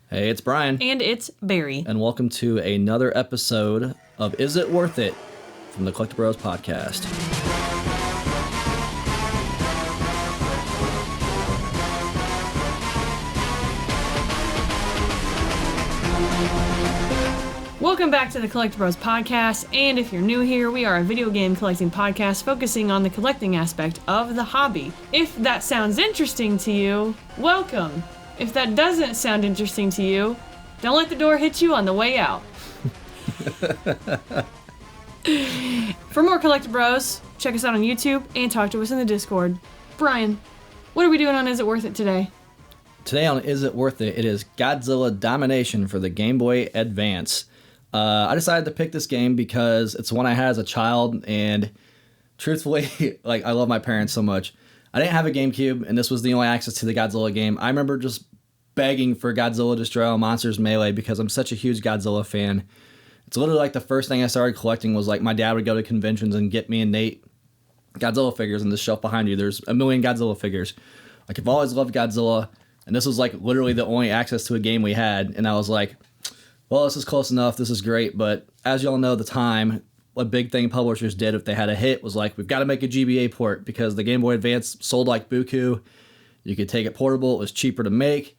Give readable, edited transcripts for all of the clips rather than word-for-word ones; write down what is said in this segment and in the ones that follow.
Hey, it's Brian. And it's Barry. And welcome to another episode of Is It Worth It from the Collecti-Bros podcast. Welcome back to the Collecti-Bros podcast, and if you're new here, we are a video game collecting podcast focusing on the collecting aspect of the hobby. If that sounds interesting to you, welcome. If that doesn't sound interesting to you, don't let the door hit you on the way out. For more Collecti-Bros, check us out on YouTube and talk to us in the Discord. Brian, what are we doing on Is It Worth It today? Today on Is It Worth It, it is Godzilla Domination for the Game Boy Advance. I decided to pick this game because it's one I had as a child, and truthfully, I love my parents so much. I didn't have a GameCube, and this was the only access to the Godzilla game. I remember just begging for Godzilla Destroy All Monsters Melee because I'm such a huge Godzilla fan. It's literally the first thing I started collecting was my dad would go to conventions and get me and Nate Godzilla figures on the shelf behind you. There's a million Godzilla figures. I've always loved Godzilla, and this was literally the only access to a game we had, and I was like, well, this is close enough, this is great, but as y'all know, at the time, a big thing publishers did if they had a hit was we've got to make a GBA port because the Game Boy Advance sold like buku. You could take it portable, it was cheaper to make,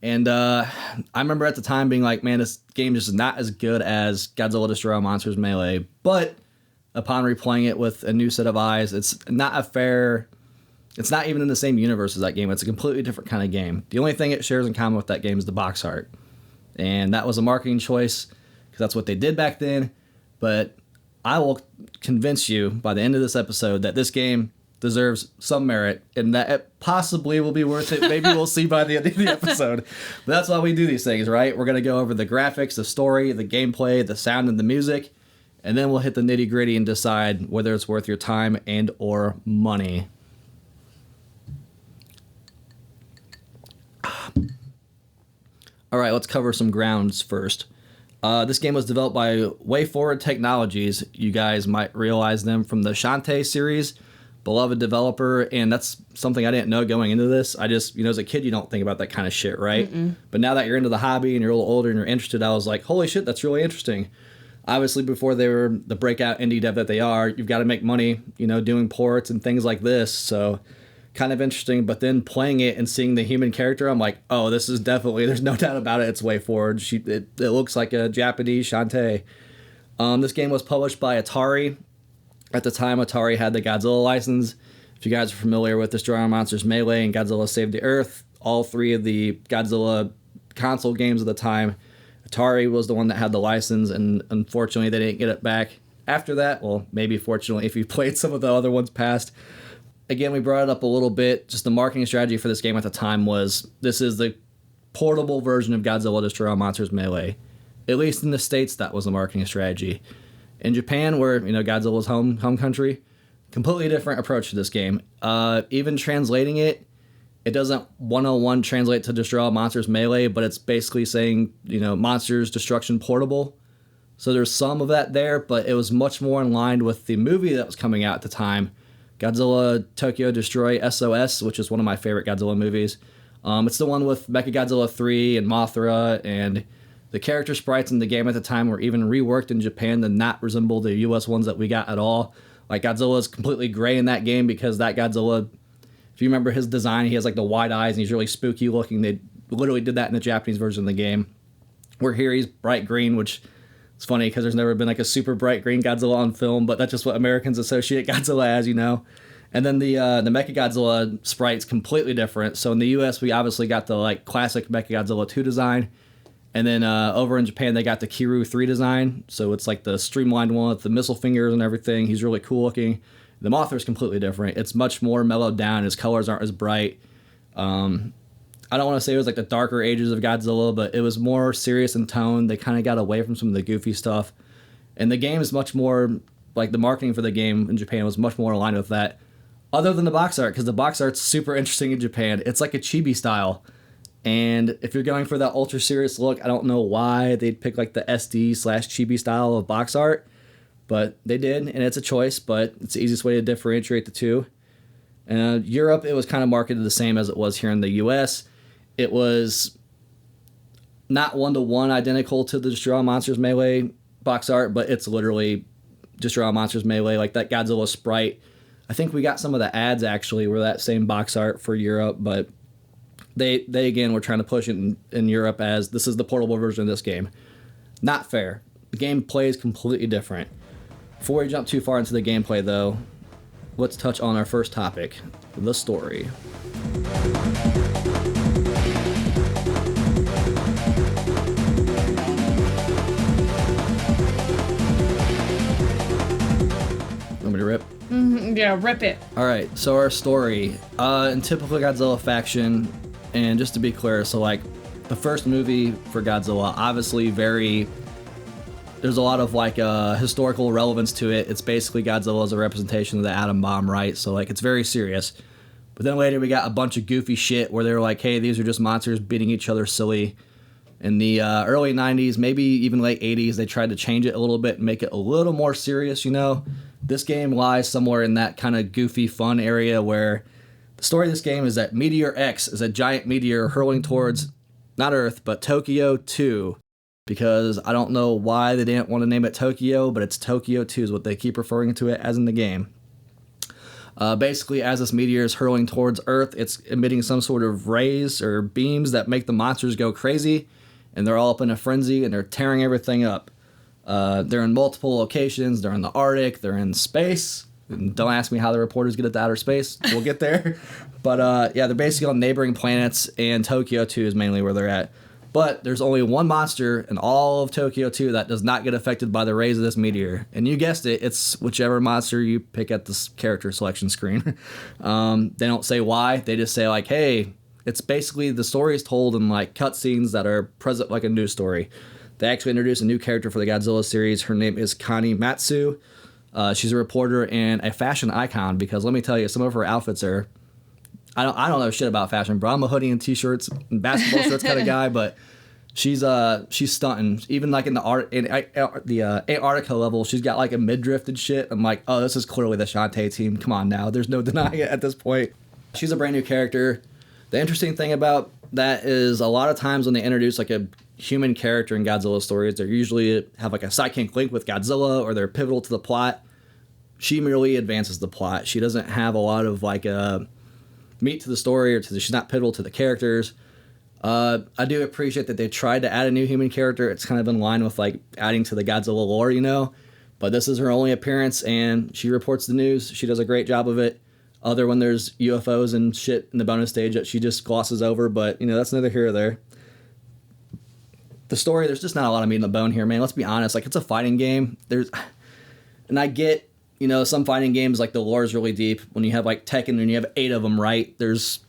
and I remember at the time being man, this game just is not as good as Godzilla Destroy All Monsters Melee, but upon replaying it with a new set of eyes, it's not even in the same universe as that game. It's a completely different kind of game. The only thing it shares in common with that game is the box art. And that was a marketing choice because that's what they did back then. But I will convince you by the end of this episode that this game deserves some merit and that it possibly will be worth it. Maybe we'll see by the end of the episode. But that's why we do these things, right? We're going to go over the graphics, the story, the gameplay, the sound, and the music. And then we'll hit the nitty gritty and decide whether it's worth your time and or money. All right, let's cover some grounds first. This game was developed by WayForward Technologies. You guys might realize them from the Shantae series, beloved developer, and that's something I didn't know going into this. I just, as a kid, you don't think about that kind of shit, right? Mm-mm. But now that you're into the hobby and you're a little older and you're interested, I was like, holy shit, that's really interesting. Obviously, before they were the breakout indie dev that they are, you've got to make money, doing ports and things like this, so kind of interesting. But then playing it and seeing the human character, I'm like, oh, this is definitely, there's no doubt about it, it's WayForward. It looks like a Japanese Shantae. This game was published by Atari. At the time, Atari had the Godzilla license. If you guys are familiar with Destroy All Monsters Melee and Godzilla Save the Earth, all three of the Godzilla console games at the time, Atari was the one that had the license, and unfortunately they didn't get it back after that. Well, maybe fortunately if you played some of the other ones past. Again, we brought it up a little bit. Just the marketing strategy for this game at the time was, this is the portable version of Godzilla Destroy All Monsters Melee. At least in the States, that was the marketing strategy. In Japan, where Godzilla's home country, completely different approach to this game. Even translating it doesn't 101 translate to Destroy All Monsters Melee, but it's basically saying, Monsters Destruction Portable. So there's some of that there, but it was much more in line with the movie that was coming out at the time, Godzilla Tokyo Destroy SOS, which is one of my favorite Godzilla movies. It's the one with Mechagodzilla 3 and Mothra, and the character sprites in the game at the time were even reworked in Japan to not resemble the US ones that we got at all. Godzilla's completely gray in that game because that Godzilla, if you remember his design, he has the wide eyes and he's really spooky looking. They literally did that in the Japanese version of the game. Where here he's bright green, which it's funny because there's never been a super bright green Godzilla on film, but that's just what Americans associate Godzilla as, And then the Mechagodzilla sprite's completely different. So in the US, we obviously got the classic Mechagodzilla 2 design. And then over in Japan, they got the Kiryu 3 design. So it's the streamlined one with the missile fingers and everything. He's really cool looking. The Mothra's completely different. It's much more mellowed down. His colors aren't as bright. I don't want to say it was the darker ages of Godzilla, but it was more serious in tone. They kind of got away from some of the goofy stuff. And the game is much more, the marketing for the game in Japan was much more aligned with that. Other than the box art, because the box art's super interesting in Japan. It's like a chibi style. And if you're going for that ultra serious look, I don't know why they'd pick the SD/chibi style of box art. But they did, and it's a choice, but it's the easiest way to differentiate the two. Europe, it was kind of marketed the same as it was here in the US. It was not 1-to-1 identical to the Destroy All Monsters Melee box art, but it's literally Destroy All Monsters Melee, like that Godzilla sprite. I think we got some of the ads actually were that same box art for Europe, but they again were trying to push it in Europe as this is the portable version of this game. Not fair. The gameplay is completely different. Before we jump too far into the gameplay though, let's touch on our first topic, the story. Want me to rip? Yeah, rip it. All right, so our story, in typical Godzilla fashion, and just to be clear, so like the first movie for Godzilla, obviously there's a lot of like historical relevance to it. It's basically Godzilla as a representation of the atom bomb, right? So like it's very serious. But then later we got a bunch of goofy shit where they're like, hey, these are just monsters beating each other silly. In the early 90s, maybe even late 80s, they tried to change it a little bit and make it a little more serious, you know? This game lies somewhere in that kind of goofy fun area where the story of this game is that Meteor X is a giant meteor hurling towards, not Earth, but Tokyo 2. Because I don't know why they didn't want to name it Tokyo, but it's Tokyo 2 is what they keep referring to it as in the game. Basically, as this meteor is hurling towards Earth, it's emitting some sort of rays or beams that make the monsters go crazy, and they're all up in a frenzy, and they're tearing everything up. They're in multiple locations. They're in the Arctic. They're in space. And don't ask me how the reporters get into outer space. We'll get there. But yeah, they're basically on neighboring planets, and Tokyo 2 is mainly where they're at. But there's only one monster in all of Tokyo 2 that does not get affected by the rays of this meteor. And you guessed it, it's whichever monster you pick at this character selection screen. They don't say why. They just say like, hey, it's basically the story is told in like cutscenes that are present like a news story. They actually introduced a new character for the Godzilla series. Her name is Connie Matsu. She's a reporter and a fashion icon because let me tell you, some of her outfits are... I don't know shit about fashion, bro. I'm a hoodie and t-shirts and basketball shirts kind of guy, but she's stunting. Even like in the Antarctica level, she's got like a midriff and shit. I'm like, oh, this is clearly the Shantae team. Come on now, there's no denying it at this point. She's a brand new character. The interesting thing about that is a lot of times when they introduce like a human character in Godzilla stories, they usually have like a sidekick link with Godzilla or they're pivotal to the plot. She merely advances the plot. She doesn't have a lot of like a meat to the story or she's not pivotal to the characters. I do appreciate that they tried to add a new human character. It's kind of in line with like adding to the Godzilla lore, you know, but this is her only appearance and she reports the news. She does a great job of it, other when there's UFOs and shit in the bonus stage that she just glosses over, but you know, that's neither here or there. The story, there's just not a lot of meat in the bone here, man. Let's be honest, like it's a fighting game. And I get, you know, some fighting games, like the lore is really deep. When you have like Tekken and you have 8 of them, right? There's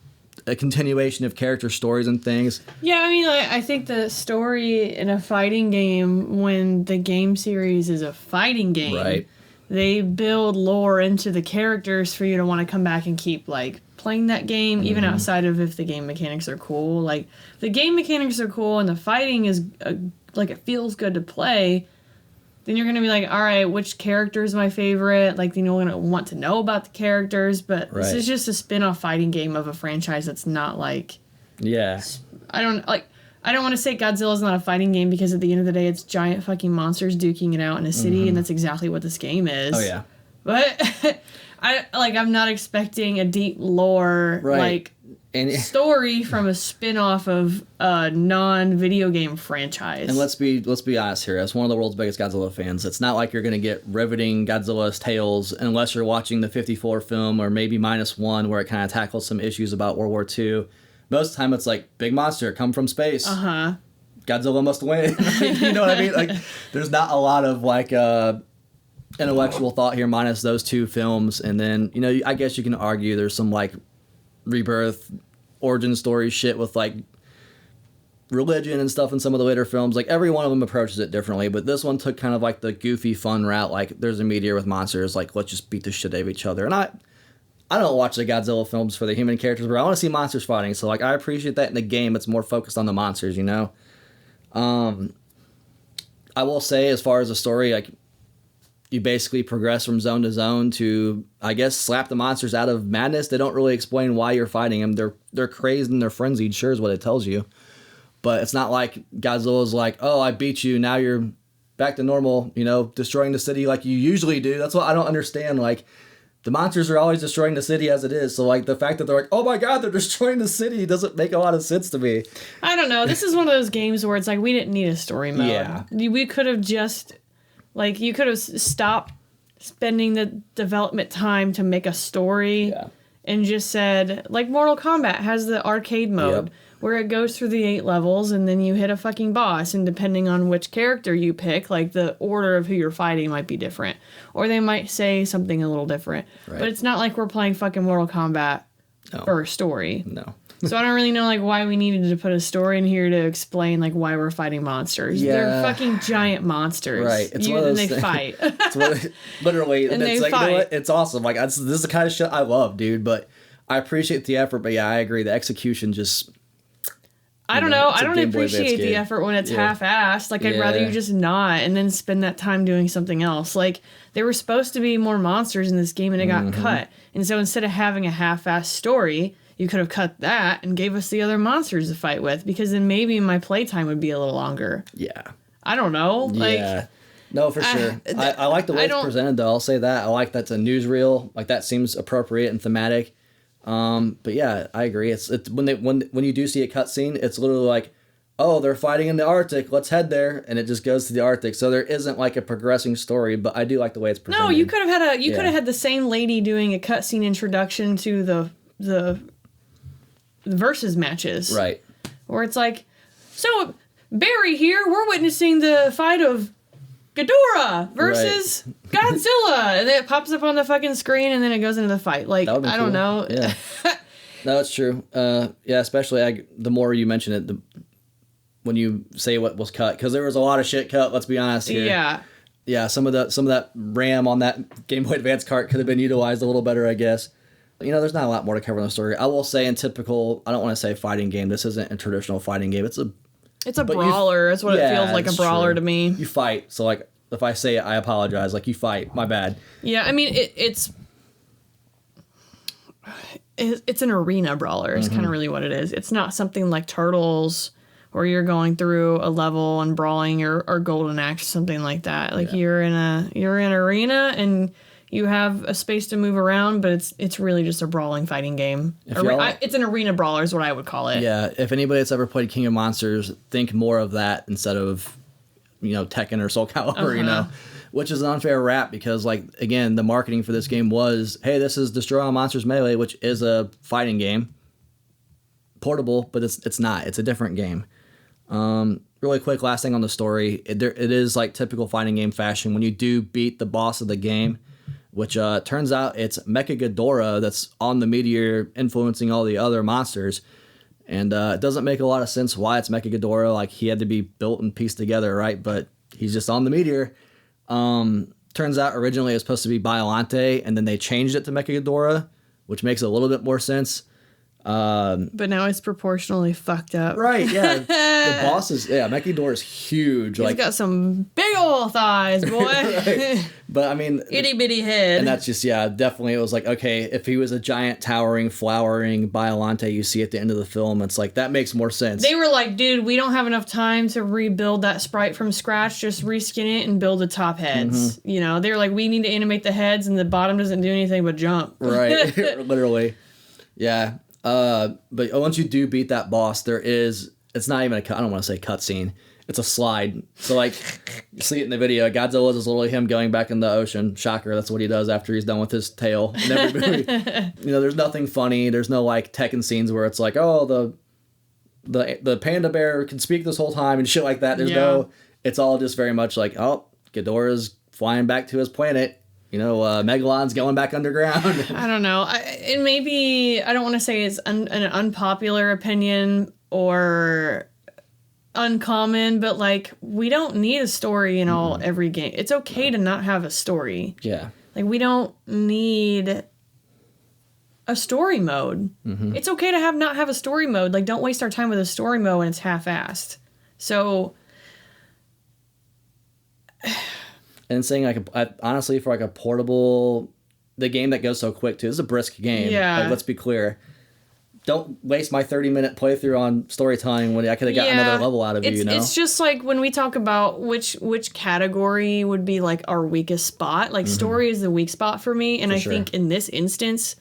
a continuation of character stories and things. Yeah, I mean, I think the story in a fighting game, when the game series is a fighting game, right, they build lore into the characters for you to want to come back and keep like playing that game, even outside of if the game mechanics are cool. Like the game mechanics are cool and the fighting is like it feels good to play. Then you're going to be like, all right, which character is my favorite? Like, then you're going to want to know about the characters. But This is just a spin-off fighting game of a franchise that's not like... Yeah. I don't want to say Godzilla's not a fighting game because at the end of the day, it's giant fucking monsters duking it out in a city, and that's exactly what this game is. Oh, yeah. But I'm not expecting a deep lore, story from a spin-off of a non-video game franchise. And let's be honest here. As one of the world's biggest Godzilla fans, it's not like you're going to get riveting Godzilla's tales unless you're watching the 54 film or maybe -1 where it kind of tackles some issues about World War II. Most of the time it's like, big monster, come from space. Uh-huh. Godzilla must win. You know what I mean? Like, there's not a lot of like intellectual thought here minus those 2 films. And then, you know, I guess you can argue there's some like rebirth origin story shit with like religion and stuff in some of the later films. Like every one of them approaches it differently, but this one took kind of like the goofy fun route. Like there's a meteor with monsters, like let's just beat the shit out of each other. And I don't watch the Godzilla films for the human characters, but I want to see monsters fighting. So like I appreciate that in the game. It's more focused on the monsters, you know. I will say as far as the story, like you basically progress from zone to zone to, I guess, slap the monsters out of madness. They don't really explain why you're fighting them. They're crazed and they're frenzied, sure is what it tells you. But it's not like Godzilla's like, oh, I beat you, now you're back to normal, destroying the city like you usually do. That's what I don't understand. Like, the monsters are always destroying the city as it is. So, like, the fact that they're like, oh my god, they're destroying the city doesn't make a lot of sense to me. I don't know. This is one of those games where it's like, we didn't need a story mode. Yeah. We could have just, like, you could have stopped spending the development time to make a story and just said, like, Mortal Kombat has the arcade mode. Where it goes through the 8 levels and then you hit a fucking boss, and depending on which character you pick, like the order of who you're fighting might be different. Or they might say something a little different. Right. But it's not like we're playing fucking Mortal Kombat for a story. No. So I don't really know like why we needed to put a story in here to explain like why we're fighting monsters. Yeah. They're fucking giant monsters. Right. It's one of those and they fight. Literally. And it's they like, fight. You know what? It's awesome. Like, this is the kind of shit I love, dude. But I appreciate the effort. But yeah, I agree. The execution just... I don't know. I don't appreciate the effort when it's half-assed. Like, I'd rather you just not and then spend that time doing something else. Like, there were supposed to be more monsters in this game and it got cut. And so instead of having a half-assed story, you could have cut that and gave us the other monsters to fight with, because then maybe my playtime would be a little longer. Yeah. I don't know. Like, yeah. No, for sure. I like the way it's presented, though. I'll say that. I like that's a newsreel. Like, that seems appropriate and thematic. But yeah, I agree. It's when you do see a cutscene, it's literally like, oh, they're fighting in the Arctic, let's head there, and it just goes to the Arctic. So there isn't like a progressing story, but I do like the way it's presented. No, you could have had could have had the same lady doing a cutscene introduction to the versus matches, right? Where it's like, so Barry here, we're witnessing the fight of Ghidorah versus Godzilla, and then it pops up on the fucking screen, and then it goes into the fight. Like, I don't know. Yeah. No, that's true. Yeah, especially the more you mention it, when you say what was cut, because there was a lot of shit cut. Let's be honest here. Yeah. Yeah, some of that RAM on that Game Boy Advance cart could have been utilized a little better, I guess. There's not a lot more to cover in the story. I will say, in typical, I don't want to say fighting game. This isn't a traditional fighting game. It's a brawler. That's what it feels like, a brawler to me. You fight. So, like, if I say it, I apologize. Like, you fight. My bad. Yeah, I mean, it's an arena brawler. It's kind of really what it is. It's not something like Turtles, where you're going through a level and brawling, or Golden Axe, something like that. Like, you're in an arena and you have a space to move around, but it's really just a brawling fighting game. It's an arena brawler is what I would call it. Yeah, if anybody that's ever played King of Monsters, think more of that instead of, Tekken or Soul Calibur, which is an unfair rap, because, like, again, the marketing for this game was, hey, this is Destroy All Monsters Melee, which is a fighting game. Portable, but it's not. It's a different game. Really quick, last thing on the story. It is like typical fighting game fashion. When you do beat the boss of the game, which turns out it's Mecha Ghidorah that's on the meteor influencing all the other monsters. And it doesn't make a lot of sense why it's Mecha Ghidorah. Like, he had to be built and pieced together, right? But he's just on the meteor. Turns out originally it was supposed to be Biollante, and then they changed it to Mecha Ghidorah, which makes a little bit more sense. But now it's proportionally fucked up. Right, yeah. The boss is, Mecha Ghidorah is huge. He's got some big old thighs, boy. Right. But, I mean... Itty bitty head. And that's just, definitely, it was like, okay, if he was a giant, towering, flowering Biollante you see at the end of the film, it's like, that makes more sense. They were like, dude, we don't have enough time to rebuild that sprite from scratch, just reskin it and build the top heads. They were like, we need to animate the heads, and the bottom doesn't do anything but jump. Right, literally. Yeah. But once you do beat that boss, it's not even I don't want to say cutscene. It's a slide. So, like, you see it in the video. Godzilla is literally him going back in the ocean. Shocker, that's what he does after he's done with his tail in every movie. There's nothing funny. There's no, like, Tekken scenes where it's like, oh, the panda bear can speak this whole time and shit like that. It's all just very much like, oh, Ghidorah's flying back to his planet. Megalon's going back underground. I don't know. And maybe, I don't want to say it's an unpopular opinion or uncommon, but, like, we don't need a story in every game. It's okay to not have a story. Yeah. Like, we don't need a story mode. It's okay to not have a story mode. Like, don't waste our time with a story mode when it's half-assed. So... And saying, like, honestly, for, like, a portable... The game that goes so quick, too. This is a brisk game. Yeah. Like, let's be clear. don't waste my 30-minute playthrough on storytelling when I could have got another level out of you, It's just like when we talk about which category would be like our weakest spot, like story is the weak spot for me. And I think in this instance,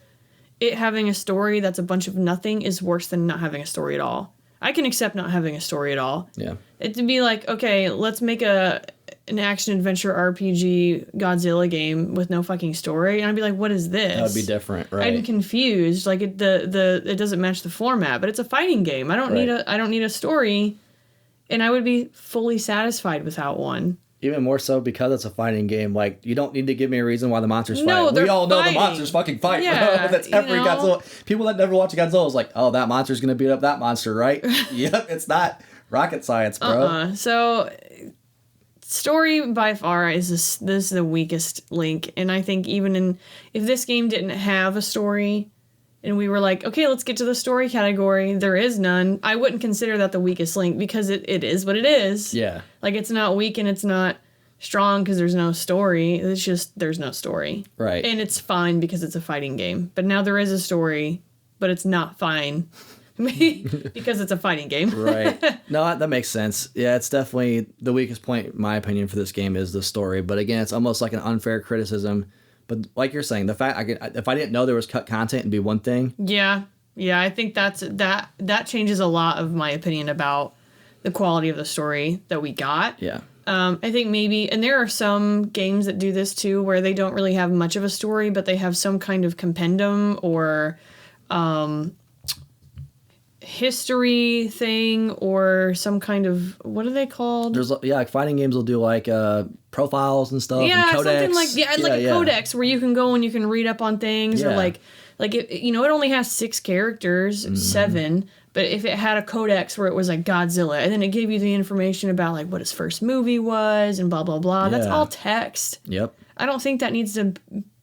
it having a story that's a bunch of nothing is worse than not having a story at all. I can accept not having a story at all. Yeah. It'd be like, okay, let's make an action-adventure RPG Godzilla game with no fucking story. And I'd be like, what is this? That would be different, right? I'm confused. Like, it doesn't match the format, but it's a fighting game. I don't need a story, and I would be fully satisfied without one. Even more so because it's a fighting game. Like, you don't need to give me a reason why the monsters fight. No, we all know the monsters fucking fight, yeah, bro. That's every Godzilla. People that never watch Godzilla is like, oh, that monster's going to beat up that monster, right? Yep, it's not rocket science, bro. So, story by far is this is the weakest link. And I think even if this game didn't have a story and we were like, okay, let's get to the story category, there is none, I wouldn't consider that the weakest link because it is what it is. Yeah. Like, it's not weak and it's not strong because there's no story. It's just there's no story. Right. And it's fine because it's a fighting game. But now there is a story, but it's not fine because it's a fighting game. Right. No, that makes sense. Yeah, it's definitely the weakest point, in my opinion, for this game is the story. But again, it's almost like an unfair criticism. But like you're saying, the fact if I didn't know there was cut content, it'd be one thing. Yeah, I think that changes a lot of my opinion about the quality of the story that we got. Yeah. I think maybe, and there are some games that do this too, where they don't really have much of a story, but they have some kind of compendium or history thing or some kind of, what are they called? There's like fighting games will do like profiles and stuff. Yeah, and codex. something like a codex where you can go and you can read up on things or like it, it only has 6 characters, 7. But if it had a codex where it was like Godzilla, and then it gave you the information about like what his first movie was and blah, blah, blah. That's all text. Yep. I don't think that needs to,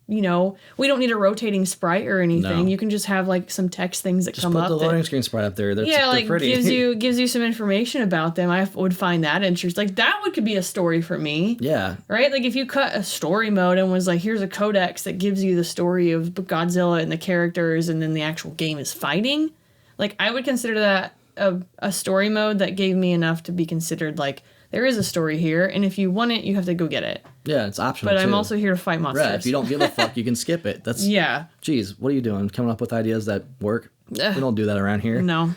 we don't need a rotating sprite or anything. No. You can just have like some text things that come up. Just put the loading screen sprite up there. They're pretty. gives you some information about them. I would find that interesting. Like that could be a story for me. Yeah. Right? Like if you cut a story mode and was like, here's a codex that gives you the story of Godzilla and the characters and then the actual game is fighting. Like, I would consider that a story mode that gave me enough to be considered, like, there is a story here, and if you want it, you have to go get it. Yeah, it's optional, But I'm also here to fight monsters. Right, if you don't give a fuck, you can skip it. That's Geez, what are you doing? Coming up with ideas that work? We don't do that around here. No.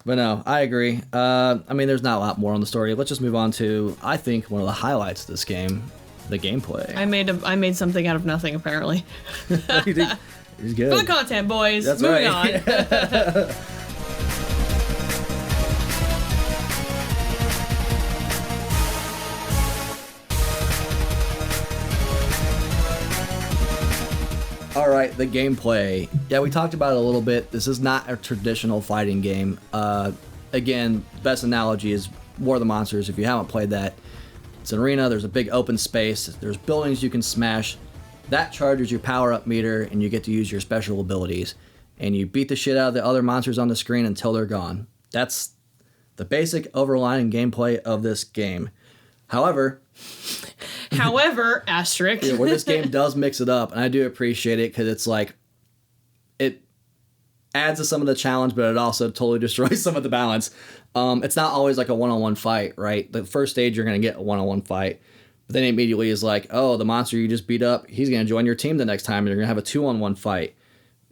But no, I agree. I mean, there's not a lot more on the story. Let's just move on to, I think, one of the highlights of this game, the gameplay. I made something out of nothing, apparently. He's good. For the content, boys. That's Moving on. All right, the gameplay. Yeah, we talked about it a little bit. This is not a traditional fighting game. Again, best analogy is War of the Monsters. If you haven't played that, it's an arena. There's a big open space. There's buildings you can smash. That charges your power-up meter, and you get to use your special abilities. And you beat the shit out of the other monsters on the screen until they're gone. That's the basic overlying gameplay of this game. However, asterisk. Yeah, where this game does mix it up, and I do appreciate it because it's like it adds to some of the challenge, but it also totally destroys some of the balance. It's not always like a one-on-one fight, right? The first stage you're going to get a one-on-one fight, but then immediately is like, oh, the monster you just beat up, he's going to join your team the next time, and you're going to have a 2-on-1 fight,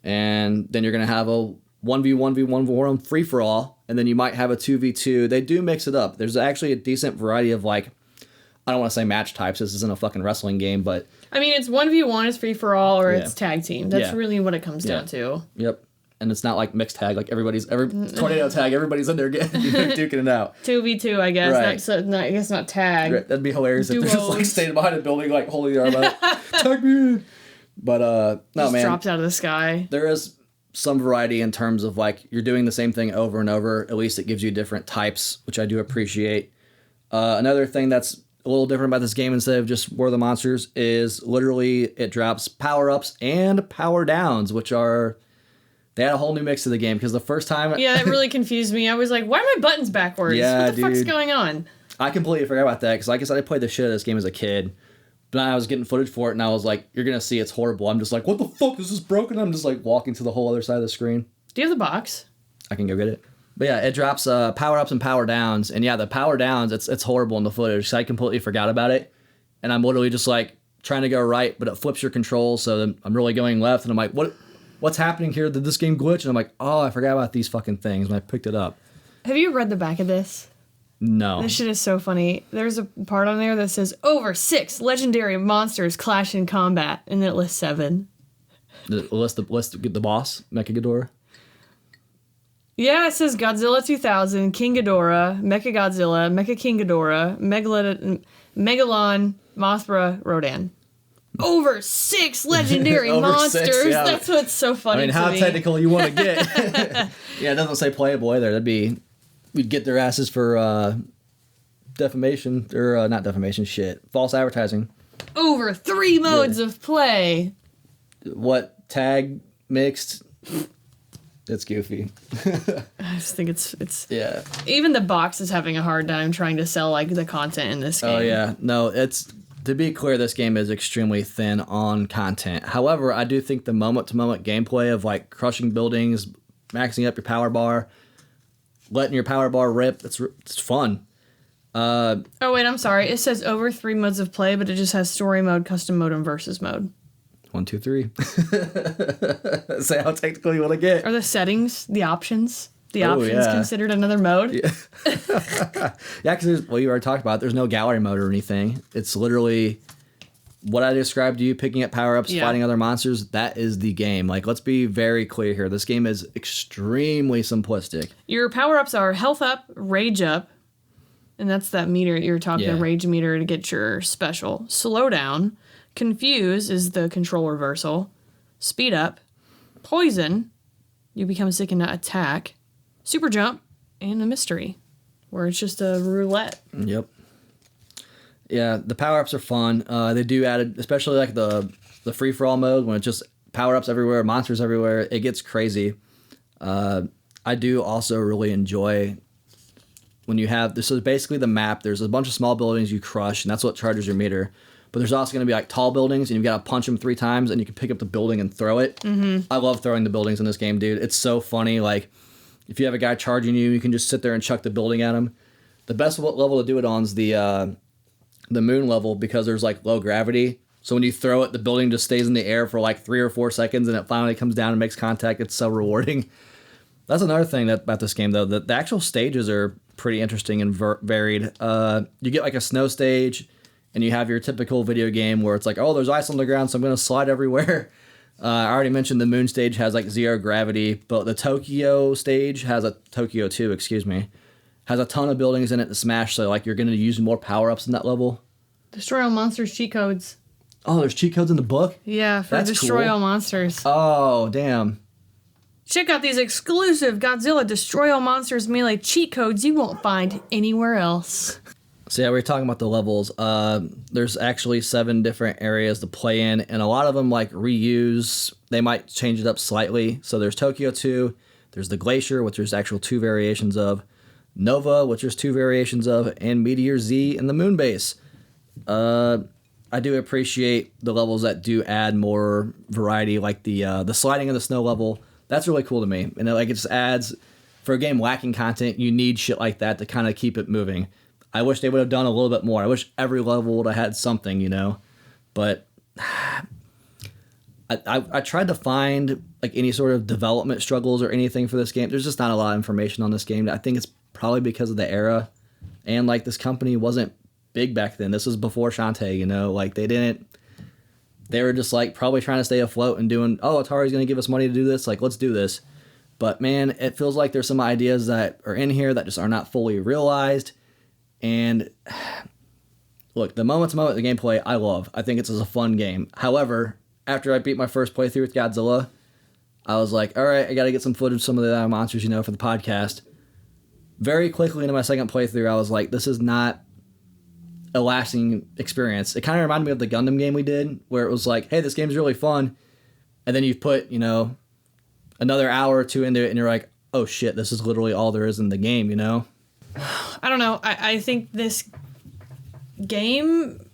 and then you're going to have a 1v1v1 war on free-for-all, and then you might have a 2v2. They do mix it up. There's actually a decent variety of like, I don't want to say match types. This isn't a fucking wrestling game, but I mean, it's 1v1, it's free for all, or it's tag team. That's really what it comes down to. Yep. And it's not like mixed tag, like tornado tag, everybody's in there duking it out. 2v2, I guess. Right. I guess not tag. Right. That'd be hilarious if they're just like standing behind a building, like holding their arm out. Tag me in. But no, just man. Drops out of the sky. There is some variety in terms of like you're doing the same thing over and over. At least it gives you different types, which I do appreciate. Another thing that's a little different about this game instead of just War of the Monsters is literally it drops power-ups and power-downs, which are... They had a whole new mix to the game because the first time... Yeah, that really confused me. I was like, why are my buttons backwards? Yeah, what the fuck's going on? I completely forgot about that because like I said, I played the shit out of this game as a kid. But I was getting footage for it and I was like, you're going to see it's horrible. I'm just like, what the fuck? Is this broken? I'm just like walking to the whole other side of the screen. Do you have the box? I can go get it. But yeah, it drops power ups and power downs, and yeah, the power downs it's horrible in the footage. So I completely forgot about it, and I'm literally just like trying to go right, but it flips your controls, so I'm really going left, and I'm like, what's happening here? Did this game glitch? And I'm like, oh, I forgot about these fucking things, and I picked it up. Have you read the back of this? No. This shit is so funny. There's a part on there that says over 6 legendary monsters clash in combat, and then it lists 7. List the boss, Mechagodzilla. Yeah, it says Godzilla 2000, King Ghidorah, Mechagodzilla, Mecha King Ghidorah, Megalon, Mothra, Rodan. Over 6 legendary monsters. 6, yeah. That's what's so funny. I mean, how technical you want to get? Yeah, it doesn't say playable either. We'd get their asses for defamation or not defamation. Shit, false advertising. Over 3 modes of play. What tag mixed? It's goofy. I just think it's yeah. Even the box is having a hard time trying to sell like the content in this game. Oh yeah, no, it's to be clear, this game is extremely thin on content. However, I do think the moment-to-moment gameplay of like crushing buildings, maxing up your power bar, letting your power bar rip, it's fun. Oh wait, I'm sorry. It says over 3 modes of play, but it just has story mode, custom mode, and versus mode. 1, 2, 3. Say how technical you want to get. Are the settings, the options considered another mode? Yeah, yeah, because you already talked about it. There's no gallery mode or anything. It's literally what I described to you, picking up power-ups, fighting other monsters. That is the game. Like, let's be very clear here. This game is extremely simplistic. Your power-ups are health up, rage up, and that's that meter you're talking, the rage meter to get your special. Slow down. Confuse is the control reversal. Speed up. Poison. You become sick and not attack. Super jump. And a mystery, where it's just a roulette. Yep. Yeah, the power-ups are fun. They do add, especially like the free-for-all mode, when it's just power-ups everywhere, monsters everywhere. It gets crazy. I do also really enjoy when you have, this is basically the map. There's a bunch of small buildings you crush, and that's what charges your meter. But there's also going to be like tall buildings, and you've got to punch them 3 times, and you can pick up the building and throw it. Mm-hmm. I love throwing the buildings in this game, dude. It's so funny. Like, if you have a guy charging you, you can just sit there and chuck the building at him. The best level to do it on is the moon level, because there's like low gravity. So when you throw it, the building just stays in the air for like 3 or 4 seconds, and it finally comes down and makes contact. It's so rewarding. That's another thing about this game, though. The actual stages are pretty interesting and varied. You get like a snow stage, and you have your typical video game where it's like, oh, there's ice on the ground, so I'm going to slide everywhere. I already mentioned the moon stage has like 0 gravity, but the Tokyo stage has Tokyo 2, has a ton of buildings in it to smash, so like you're going to use more power-ups in that level. Destroy all monsters cheat codes. Oh, there's cheat codes in the book? Yeah, for That's destroy cool. all monsters. Oh, damn. Check out these exclusive Godzilla Destroy All Monsters melee cheat codes you won't find anywhere else. So yeah, we were talking about the levels. There's actually 7 different areas to play in, and a lot of them like reuse. They might change it up slightly. So there's Tokyo 2, there's the Glacier, which there's actual 2 variations of, Nova, which there's 2 variations of, and Meteor Z and the Moon Base. I do appreciate the levels that do add more variety, like the sliding of the snow level. That's really cool to me, and it just adds, for a game lacking content, you need shit like that to kind of keep it moving. I wish they would have done a little bit more. I wish every level would have had something, but I tried to find like any sort of development struggles or anything for this game. There's just not a lot of information on this game. I think it's probably because of the era, and like this company wasn't big back then. This was before Shantae, like they were just like probably trying to stay afloat and doing, oh, Atari's going to give us money to do this, like let's do this. But man, it feels like there's some ideas that are in here that just are not fully realized. And look, the moment-to-moment, the gameplay, I love. I think it's a fun game. However, after I beat my first playthrough with Godzilla, I was like, all right, I got to get some footage of some of the other monsters, for the podcast. Very quickly into my second playthrough, I was like, this is not a lasting experience. It kind of reminded me of the Gundam game we did, where it was like, hey, this game's really fun. And then you put, another hour or 2 into it, and you're like, oh shit, this is literally all there is in the game, I don't know. I think this game,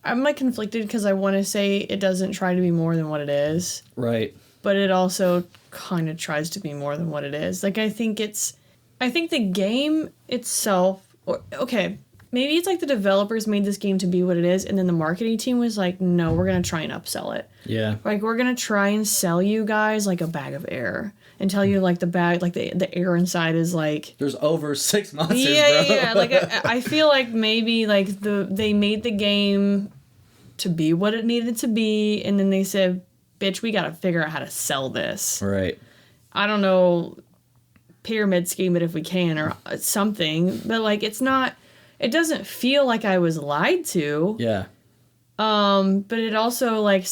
I'm like conflicted because I want to say it doesn't try to be more than what it is. Right. but it also kind of tries to be more than what it is. Like, I think the game itself, okay, maybe it's like the developers made this game to be what it is, and then the marketing team was like, no, we're going to try and upsell it. Yeah. Like, we're going to try and sell you guys, like, a bag of air. And tell you, like, the bag, like, the air inside is, like... There's over 6 monsters, bro. Yeah. Like, I feel like maybe, like, they made the game to be what it needed to be, and then they said, bitch, we gotta figure out how to sell this. Right. I don't know, pyramid scheme it if we can, or something, but, like, it's not... It doesn't feel like I was lied to. Yeah. But it also, like,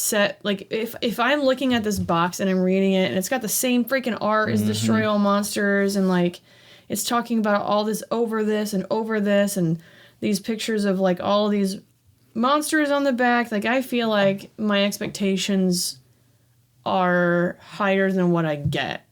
if I'm looking at this box and I'm reading it and it's got the same freaking art as Destroy All Monsters, and, like, it's talking about all this over this and these pictures of, like, all these monsters on the back, like, I feel like my expectations are higher than what I get.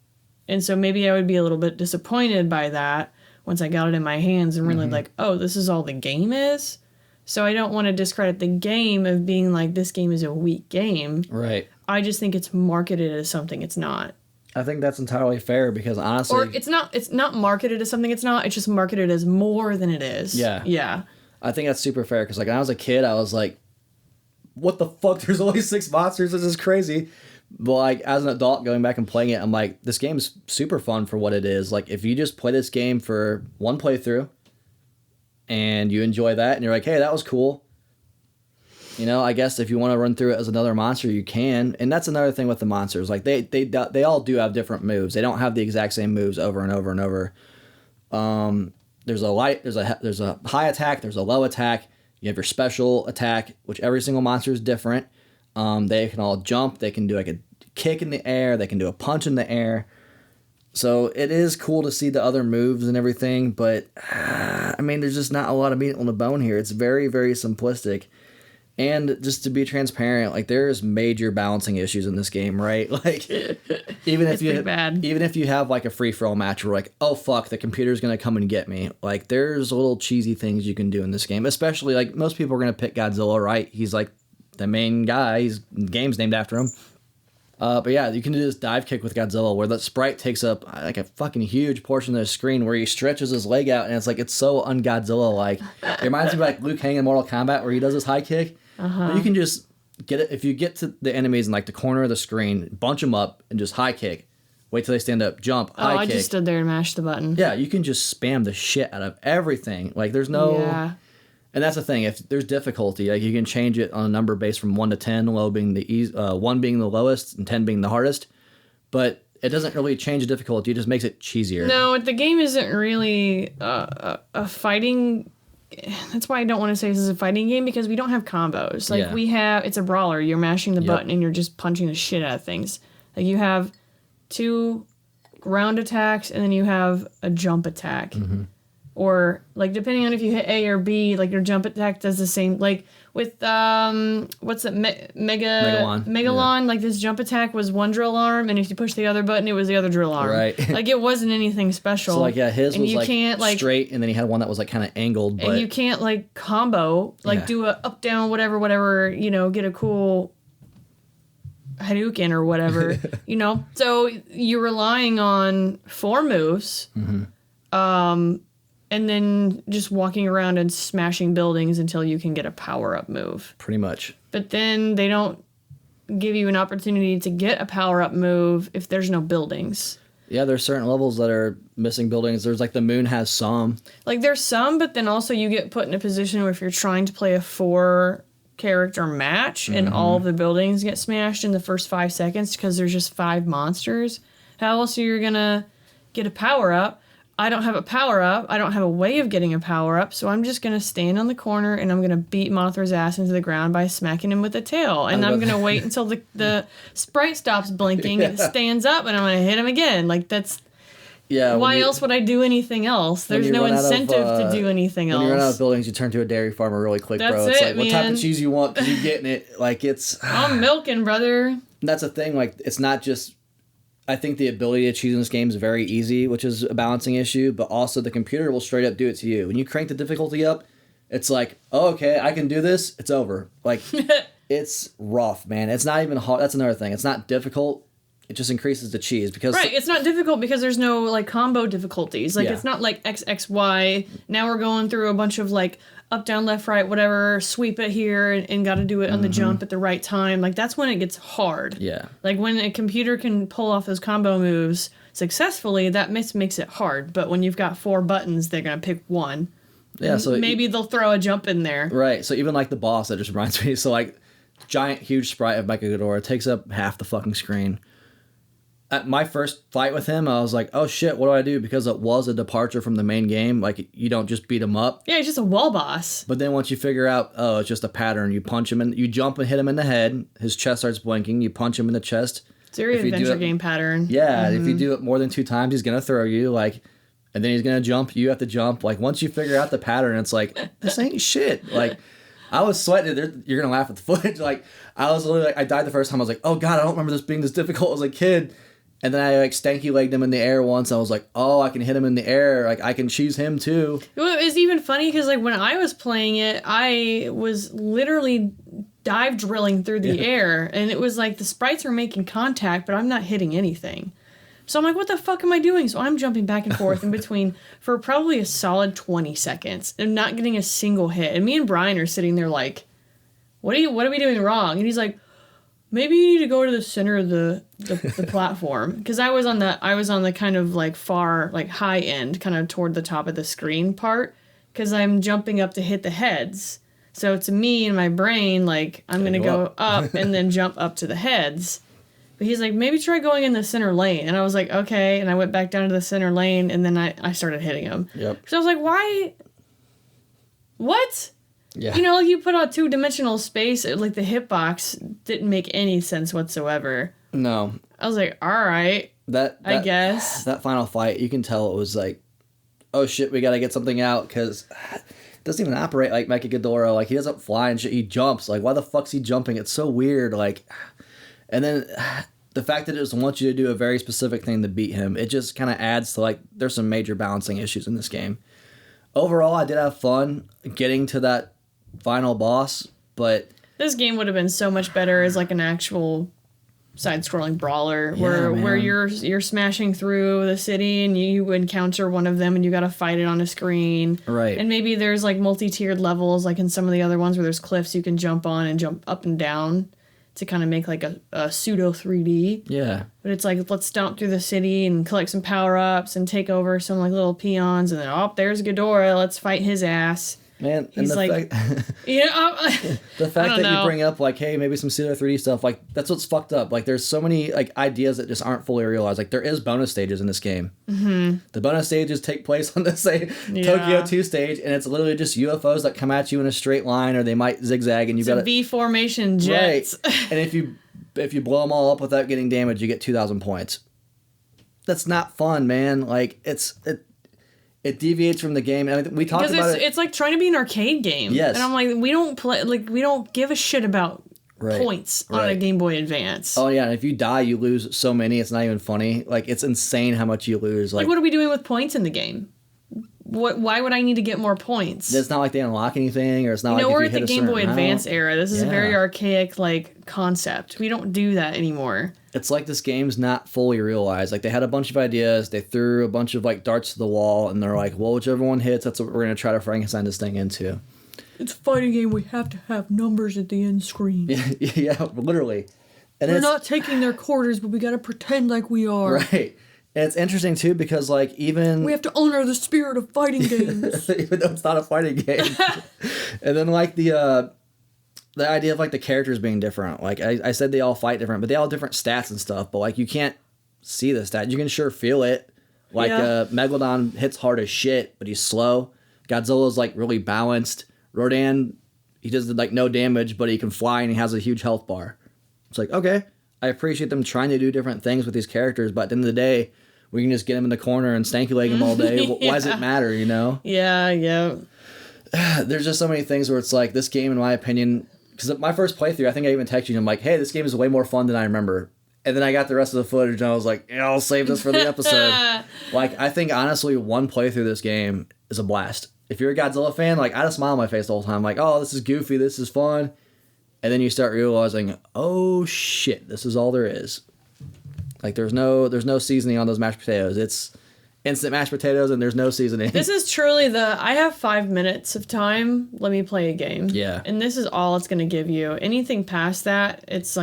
And so maybe I would be a little bit disappointed by that once I got it in my hands and really like, oh, this is all the game is? So I don't want to discredit the game of being like, this game is a weak game. Right. I just think it's marketed as something it's not. I think that's entirely fair because honestly... Or it's not marketed as something it's not. It's just marketed as more than it is. Yeah. Yeah. I think that's super fair because, like, when I was a kid, I was like, what the fuck? There's only 6 monsters. This is crazy. But, like, as an adult going back and playing it, I'm like, this game's super fun for what it is. Like, if you just play this game for one playthrough and you enjoy that and you're like, hey, that was cool. You know, I guess if you want to run through it as another monster, you can. And that's another thing with the monsters. Like, they all do have different moves. They don't have the exact same moves over and over and over. There's a high attack, there's a low attack. You have your special attack, which every single monster is different. They can all jump. They can do like a kick in the air. They can do a punch in the air. So it is cool to see the other moves and everything, but I mean, there's just not a lot of meat on the bone here. It's very, very simplistic. And just to be transparent, like, there's major balancing issues in this game, right? Like, even if you have like a free for all match where like, oh fuck, the computer's gonna come and get me. Like, there's little cheesy things you can do in this game. Especially, like, most people are gonna pick Godzilla, right? He's like the main guy. The game's named after him. But yeah, you can do this dive kick with Godzilla where the sprite takes up like a fucking huge portion of the screen where he stretches his leg out, and it's like, it's so un-Godzilla-like. It reminds me of like Liu Kang in Mortal Kombat where he does his high kick. But you can just get it, if you get to the enemies in like the corner of the screen, bunch them up and just high kick. Wait till they stand up, jump, high kick. I just stood there and mashed the button. Yeah, you can just spam the shit out of everything. Like, there's no... Yeah. And that's the thing. If there's difficulty, like, you can change it on a number based from 1 to 10, low being the 1 being the lowest and 10 being the hardest. But it doesn't really change the difficulty. It just makes it cheesier. No, the game isn't really a fighting... That's why I don't want to say this is a fighting game, because we don't have combos. Like, it's a brawler. You're mashing the button and you're just punching the shit out of things. Like, you have 2 ground attacks and then you have a jump attack. Mm-hmm. Or, like, depending on if you hit A or B, like, your jump attack does the same. Like, with, what's it, Megalon, like, this jump attack was 1 drill arm, and if you push the other button, it was the other drill arm. Right. Like, it wasn't anything special. So, like, yeah, his and was, like, straight, and then he had one that was, like, kind of angled, but... And you can't, like, combo, like, do a up, down, whatever, you know, get a cool... Hadouken or whatever, you know? So, you're relying on 4 moves, and then just walking around and smashing buildings until you can get a power-up move. Pretty much. But then they don't give you an opportunity to get a power-up move if there's no buildings. Yeah, there's certain levels that are missing buildings. There's, like, the moon has some. Like, there's some, but then also you get put in a position where if you're trying to play a 4-character match and all of the buildings get smashed in the first 5 seconds because there's just 5 monsters, how else are you going to get a power-up? I don't have a power-up. I don't have a way of getting a power-up, so I'm just going to stand on the corner and I'm going to beat Mothra's ass into the ground by smacking him with the tail. And I'm going to wait until the sprite stops blinking and it stands up, and I'm going to hit him again. Like, that's... Yeah. Why else would I do anything else? There's no incentive to do anything else. When you run out of buildings, you turn to a dairy farmer really quick, bro. It's like, what type of cheese you want, because you're getting it. Like, it's... I'm milking, brother. That's the thing. Like, it's not just... I think the ability to choose in this game is very easy, which is a balancing issue, but also the computer will straight up do it to you. When you crank the difficulty up, it's like, oh, okay, I can do this, it's over. Like, it's rough, man. It's not even hard. That's another thing. It's not difficult. it just increases the cheese because right. It's not difficult because there's no like combo difficulties. Like it's not like XXY. Now we're going through a bunch of like up, down, left, right, whatever. Sweep it here and got to do it on the jump at the right time. Like that's when it gets hard. Yeah. Like when a computer can pull off those combo moves successfully, that makes it hard. But when you've got 4 buttons, they're gonna pick one. Yeah. So maybe they'll throw a jump in there. Right. So even like the boss, that just reminds me. So like giant, huge sprite of Mechagodora takes up half the fucking screen. At my first fight with him, I was like, oh shit, what do I do? Because it was a departure from the main game. Like, you don't just beat him up. Yeah, he's just a wall boss. But then once you figure out, oh, it's just a pattern, you punch him and you jump and hit him in the head. His chest starts blinking. You punch him in the chest. It's a very adventure game pattern. Yeah, if you do it more than 2 times, he's going to throw you. Like, and then he's going to jump. You have to jump. Like, once you figure out the pattern, it's like, this ain't shit. Like, I was sweating. You're going to laugh at the footage. Like, I was literally like, I died the first time. I was like, oh God, I don't remember this being this difficult as a kid. And then I like stanky legged him in the air once. I was like, oh, I can hit him in the air. Like I can choose him too. Well, it was even funny because like when I was playing it, I was literally dive drilling through the air, and it was like the sprites were making contact, but I'm not hitting anything. So I'm like, what the fuck am I doing? So I'm jumping back and forth in between for probably a solid 20 seconds and not getting a single hit. And me and Brian are sitting there like, what are we doing wrong? And he's like, maybe you need to go to the center of the platform, because I was on the kind of like far like high end, kind of toward the top of the screen part, because I'm jumping up to hit the heads. So to me in my brain, like I'm gonna go up and then jump up to the heads. But he's like, maybe try going in the center lane, and I was like, okay. And I went back down to the center lane, and then I started hitting him. Yep. So I was like, why? What? Yeah. You know, like you put out 2-dimensional space, like the hitbox didn't make any sense whatsoever. No. I was like, all right, I guess. That final fight, you can tell it was like, oh shit, we gotta get something out, because it doesn't even operate like Mechagodora. Like, he doesn't fly and shit, he jumps. Like, why the fuck's he jumping? It's so weird. Like, and then the fact that it just wants you to do a very specific thing to beat him, it just kind of adds to, like, there's some major balancing issues in this game. Overall, I did have fun getting to that final boss, but this game would have been so much better as like an actual side-scrolling brawler where you're smashing through the city and you encounter one of them and you gotta fight it on a screen. Right. And maybe there's like multi-tiered levels like in some of the other ones where there's cliffs you can jump on and jump up and down to kind of make like a pseudo 3D. Yeah. But it's like, let's stomp through the city and collect some power-ups and take over some like little peons, and then, oh, there's Ghidorah, let's fight his ass. Man, he's and like, the fact that you bring up, like, hey, maybe some pseudo 3D stuff, like, that's what's fucked up. Like, there's so many, like, ideas that just aren't fully realized. Like, there is bonus stages in this game. Mm-hmm. The bonus stages take place on the, Tokyo 2 stage, and it's literally just UFOs that come at you in a straight line, or they might zigzag, and you got V-formation jets. Right. And if you blow them all up without getting damaged, you get 2,000 points. That's not fun, man. Like, it deviates from the game. And we talked about it. It's like trying to be an arcade game. Yes. And I'm like, we don't give a shit about points on a Game Boy Advance. Oh yeah, and if you die, you lose so many. It's not even funny. Like, it's insane how much you lose. Like what are we doing with points in the game? Why would I need to get more points? It's not like they unlock anything, or it's not like we're if you at the hit Game Boy amount. Advance era. This is a very archaic like concept. We don't do that anymore. It's like this game's not fully realized. Like, they had a bunch of ideas, they threw a bunch of like darts to the wall, and they're like, well, whichever one hits, that's what we're gonna try to Frankenstein this thing into. It's a fighting game. We have to have numbers at the end screen. Yeah, literally. And we're not taking their quarters, but we gotta pretend like we are. Right. And it's interesting too, because like, even we have to honor the spirit of fighting games, even though it's not a fighting game. And then like the idea of like the characters being different. Like I said, they all fight Different, but they all have different stats and stuff. But like, you can't see the stat. You can sure feel it. Like Megalodon hits hard as shit, but he's slow. Godzilla's like really balanced. Rodan, he does like no damage, but he can fly and he has a huge health bar. It's like, okay, I appreciate them trying to do different things with these characters, but at the end of the day, we can just get them in the corner and stanky leg them all day. Why does it matter, you know? Yeah. There's just so many things where it's like, this game, in my opinion, because my first playthrough, I think I even texted you, I'm like, hey, this game is way more fun than I remember. And then I got the rest of the footage, and I was like, yeah, I'll save this for the episode. Like, I think, honestly, one playthrough of this game is a blast. If you're a Godzilla fan, like, I had a smile on my face the whole time. Like, oh, this is goofy, this is fun. And then you start realizing, oh, shit, this is all there is. Like there's no seasoning on those mashed potatoes. It's instant mashed potatoes and there's no seasoning. This is truly I have 5 minutes of time. Let me play a game. Yeah. And this is all it's going to give you. Anything past that, it's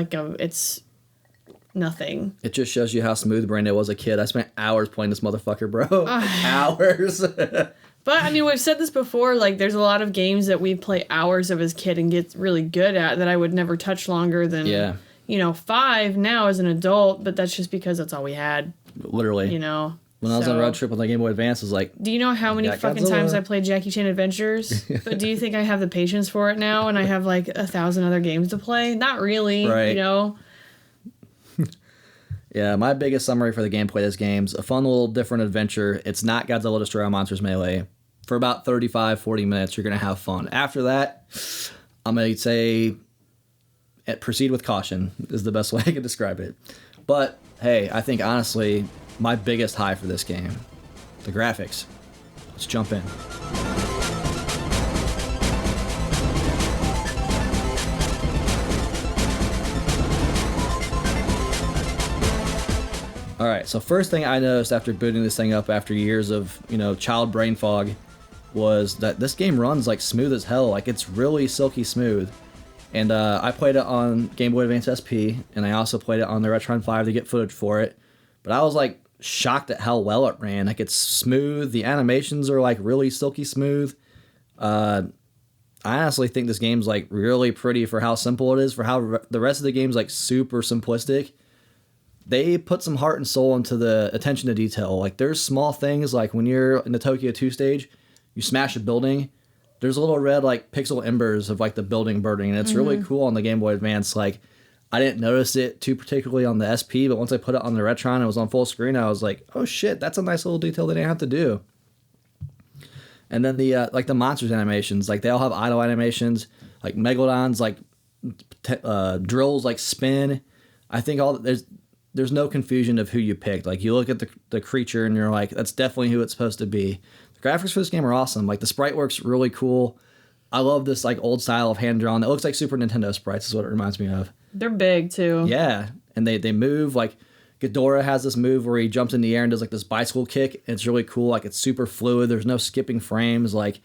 nothing. It just shows you how smooth-brained I was a kid. I spent hours playing this motherfucker, bro. Hours. But, I mean, we've said this before, like, there's a lot of games that we play hours of as kid and get really good at that I would never touch longer than, 5 now as an adult, but that's just because that's all we had. Literally. When I was on a road trip with my Game Boy Advance, it was like... Do you know how many fucking times I played Jackie Chan Adventures? But do you think I have the patience for it now and I have, like, 1,000 other games to play? Not really, right. Yeah, my biggest summary for the gameplay of this game's a fun little different adventure. It's not Godzilla Destroy All Monsters Melee. For about 35, 40 minutes, you're going to have fun. After that, I'm going to say proceed with caution is the best way I can describe it. But, hey, I think, honestly, my biggest high for this game, the graphics. Let's jump in. All right, so first thing I noticed after booting this thing up after years of, child brain fog was that this game runs like smooth as hell. Like it's really silky smooth. And I played it on Game Boy Advance SP, and I also played it on the Retron 5 to get footage for it. But I was like shocked at how well it ran. Like it's smooth. The animations are like really silky smooth. I honestly think this game's like really pretty for how simple it is, for how the rest of the game's like super simplistic. They put some heart and soul into the attention to detail. Like there's small things like when you're in the Tokyo 2 stage, you smash a building, there's little red like pixel embers of like the building burning, and it's really cool on the Game Boy Advance. Like I didn't notice it too particularly on the SP, but once I put it on the Retron and it was on full screen, I was like, oh shit, that's a nice little detail they didn't have to do. And then the like the monsters animations, like they all have idle animations, like Megalodons, like drills like spin. I think there's no confusion of who you picked. Like you look at the creature and you're like, that's definitely who it's supposed to be. The graphics for this game are awesome. Like the sprite work's really cool. I love this like old style of hand drawn. It looks like Super Nintendo sprites is what it reminds me of. They're big too. Yeah, and they move. Like Ghidorah has this move where he jumps in the air and does like this bicycle kick. And it's really cool. Like it's super fluid. There's no skipping frames. Like,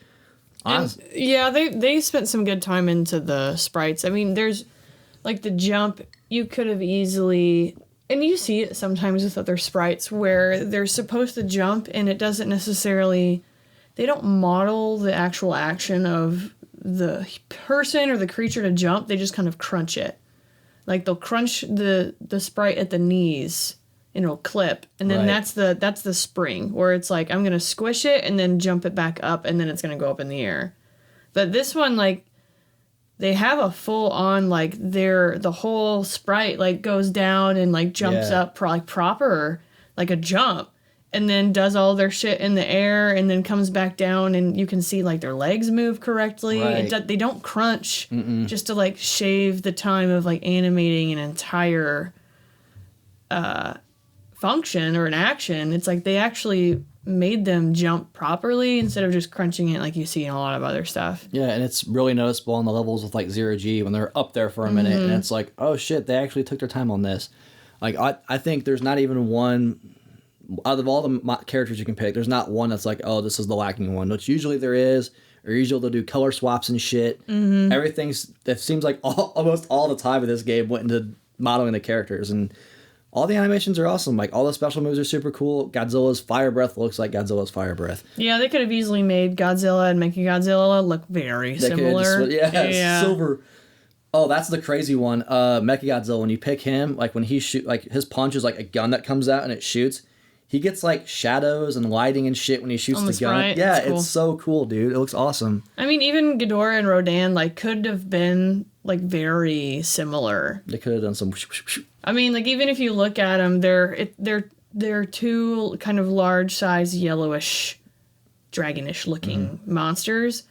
yeah, they spent some good time into the sprites. I mean, there's like the jump. You could have easily. And you see it sometimes with other sprites where they're supposed to jump and it doesn't necessarily... They don't model the actual action of the person or the creature to jump. They just kind of crunch it. Like they'll crunch the sprite at the knees and it'll clip. And then that's the spring where it's like, I'm going to squish it and then jump it back up and then it's going to go up in the air. But this one, like... They have a full on like the whole sprite like goes down and like jumps up proper like a jump and then does all their shit in the air and then comes back down and you can see like their legs move correctly. Right. They don't crunch just to like shave the time of like animating an entire function or an action. It's like they actually made them jump properly instead of just crunching it like you see in a lot of other stuff. Yeah, and it's really noticeable on the levels with like 0G when they're up there for a minute and it's like, oh shit, they actually took their time on this. Like I think there's not even one out of all the characters you can pick, there's not one that's like, oh, this is the lacking one, which usually there is, or usually they'll do color swaps and shit. It seems like almost all the time in this game went into modeling the characters, and all the animations are awesome. Like, all the special moves are super cool. Godzilla's fire breath looks like Godzilla's fire breath. Yeah, they could have easily made Godzilla and Mechagodzilla look very similar. Silver. Oh, that's the crazy one. Mechagodzilla, when you pick him, like, when he shoot, like, his punch is like a gun that comes out and it shoots. He gets, like, shadows and lighting and shit when he shoots the gun. Yeah, cool. It's so cool, dude. It looks awesome. I mean, even Ghidorah and Rodan, like, could have been, like, very similar. They could have done some... I mean, like, even if you look at them, they're two kind of large-sized, yellowish, dragonish looking monsters.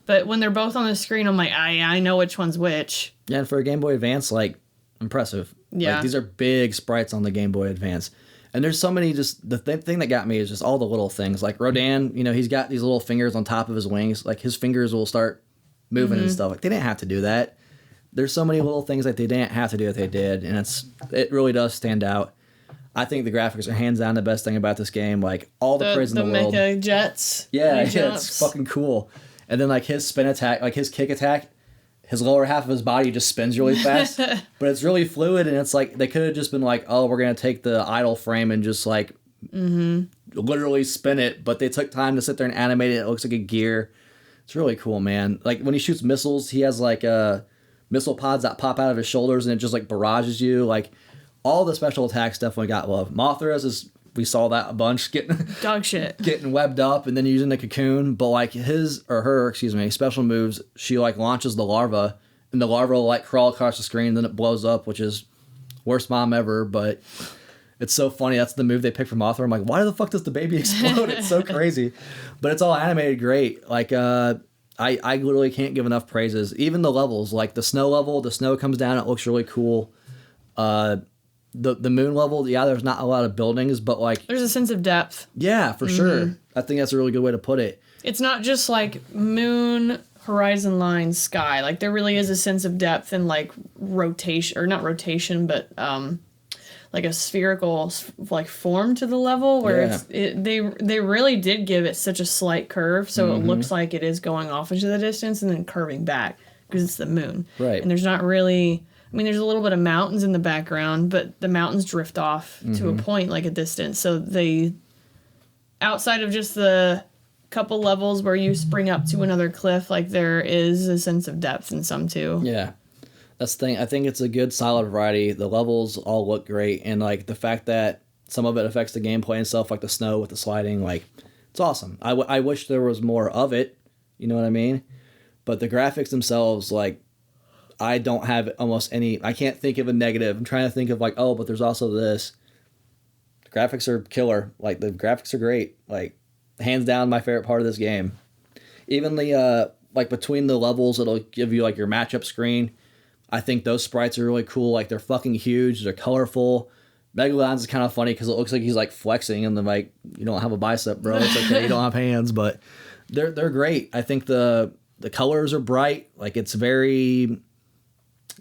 But when they're both on the screen, I'm like, I know which one's which. Yeah, and for a Game Boy Advance, like, impressive. Yeah. Like, these are big sprites on the Game Boy Advance. And there's so many just... The thing that got me is just all the little things. Like, Rodan, you know, he's got these little fingers on top of his wings. Like, his fingers will start moving and stuff. Like, they didn't have to do that. There's so many little things that they didn't have to do that they did, and it really does stand out. I think the graphics are hands down the best thing about this game. Like, all the praise in the world. The mecha jets. Yeah, it's fucking cool. And then, like, his spin attack, like, his kick attack, his lower half of his body just spins really fast. But it's really fluid, and it's like, they could have just been like, oh, we're going to take the idle frame and just, like, literally spin it. But they took time to sit there and animate it. It looks like a gear. It's really cool, man. Like, when he shoots missiles, he has, like, missile pods that pop out of his shoulders, and it just, like, barrages you. Like, all the special attacks definitely got love. Mothra's is, we saw that a bunch, getting dog shit, getting webbed up and then using the cocoon. But like her special moves, she like launches the larva, and the larva will like crawl across the screen, and then it blows up, which is worst mom ever. But it's so funny. That's the move they picked from Mothra. I'm like, why the fuck does the baby explode? It's so crazy, but it's all animated great. Like I literally can't give enough praises. Even the levels, like the snow level, the snow comes down, it looks really cool. The moon level, yeah, there's not a lot of buildings, but like there's a sense of depth. Yeah, for sure. I think that's a really good way to put it. It's not just like moon, horizon line, sky. Like there really is a sense of depth and like rotation, or not rotation, but like a spherical like form to the level where they really did give it such a slight curve, so it looks like it is going off into the distance and then curving back because it's the moon. Right. And there's not really. I mean, there's a little bit of mountains in the background, but the mountains drift off to a point, like a distance. So they, outside of just the couple levels where you spring up to another cliff, like there is a sense of depth in some too. Yeah, that's the thing. I think it's a good, solid variety. The levels all look great, and like the fact that some of it affects the gameplay and stuff, like the snow with the sliding, like it's awesome. I wish there was more of it. You know what I mean? But the graphics themselves, like. I don't have almost any. I can't think of a negative. I'm trying to think of like, oh, but there's also this. The graphics are killer. Like the graphics are great. Like hands down, my favorite part of this game. Even the like between the levels, it'll give you like your matchup screen. I think those sprites are really cool. Like they're fucking huge. They're colorful. Megalodon's is kind of funny because it looks like he's like flexing, and then like you don't have a bicep, bro. It's okay, you don't have hands, but they're great. I think the colors are bright. Like it's very.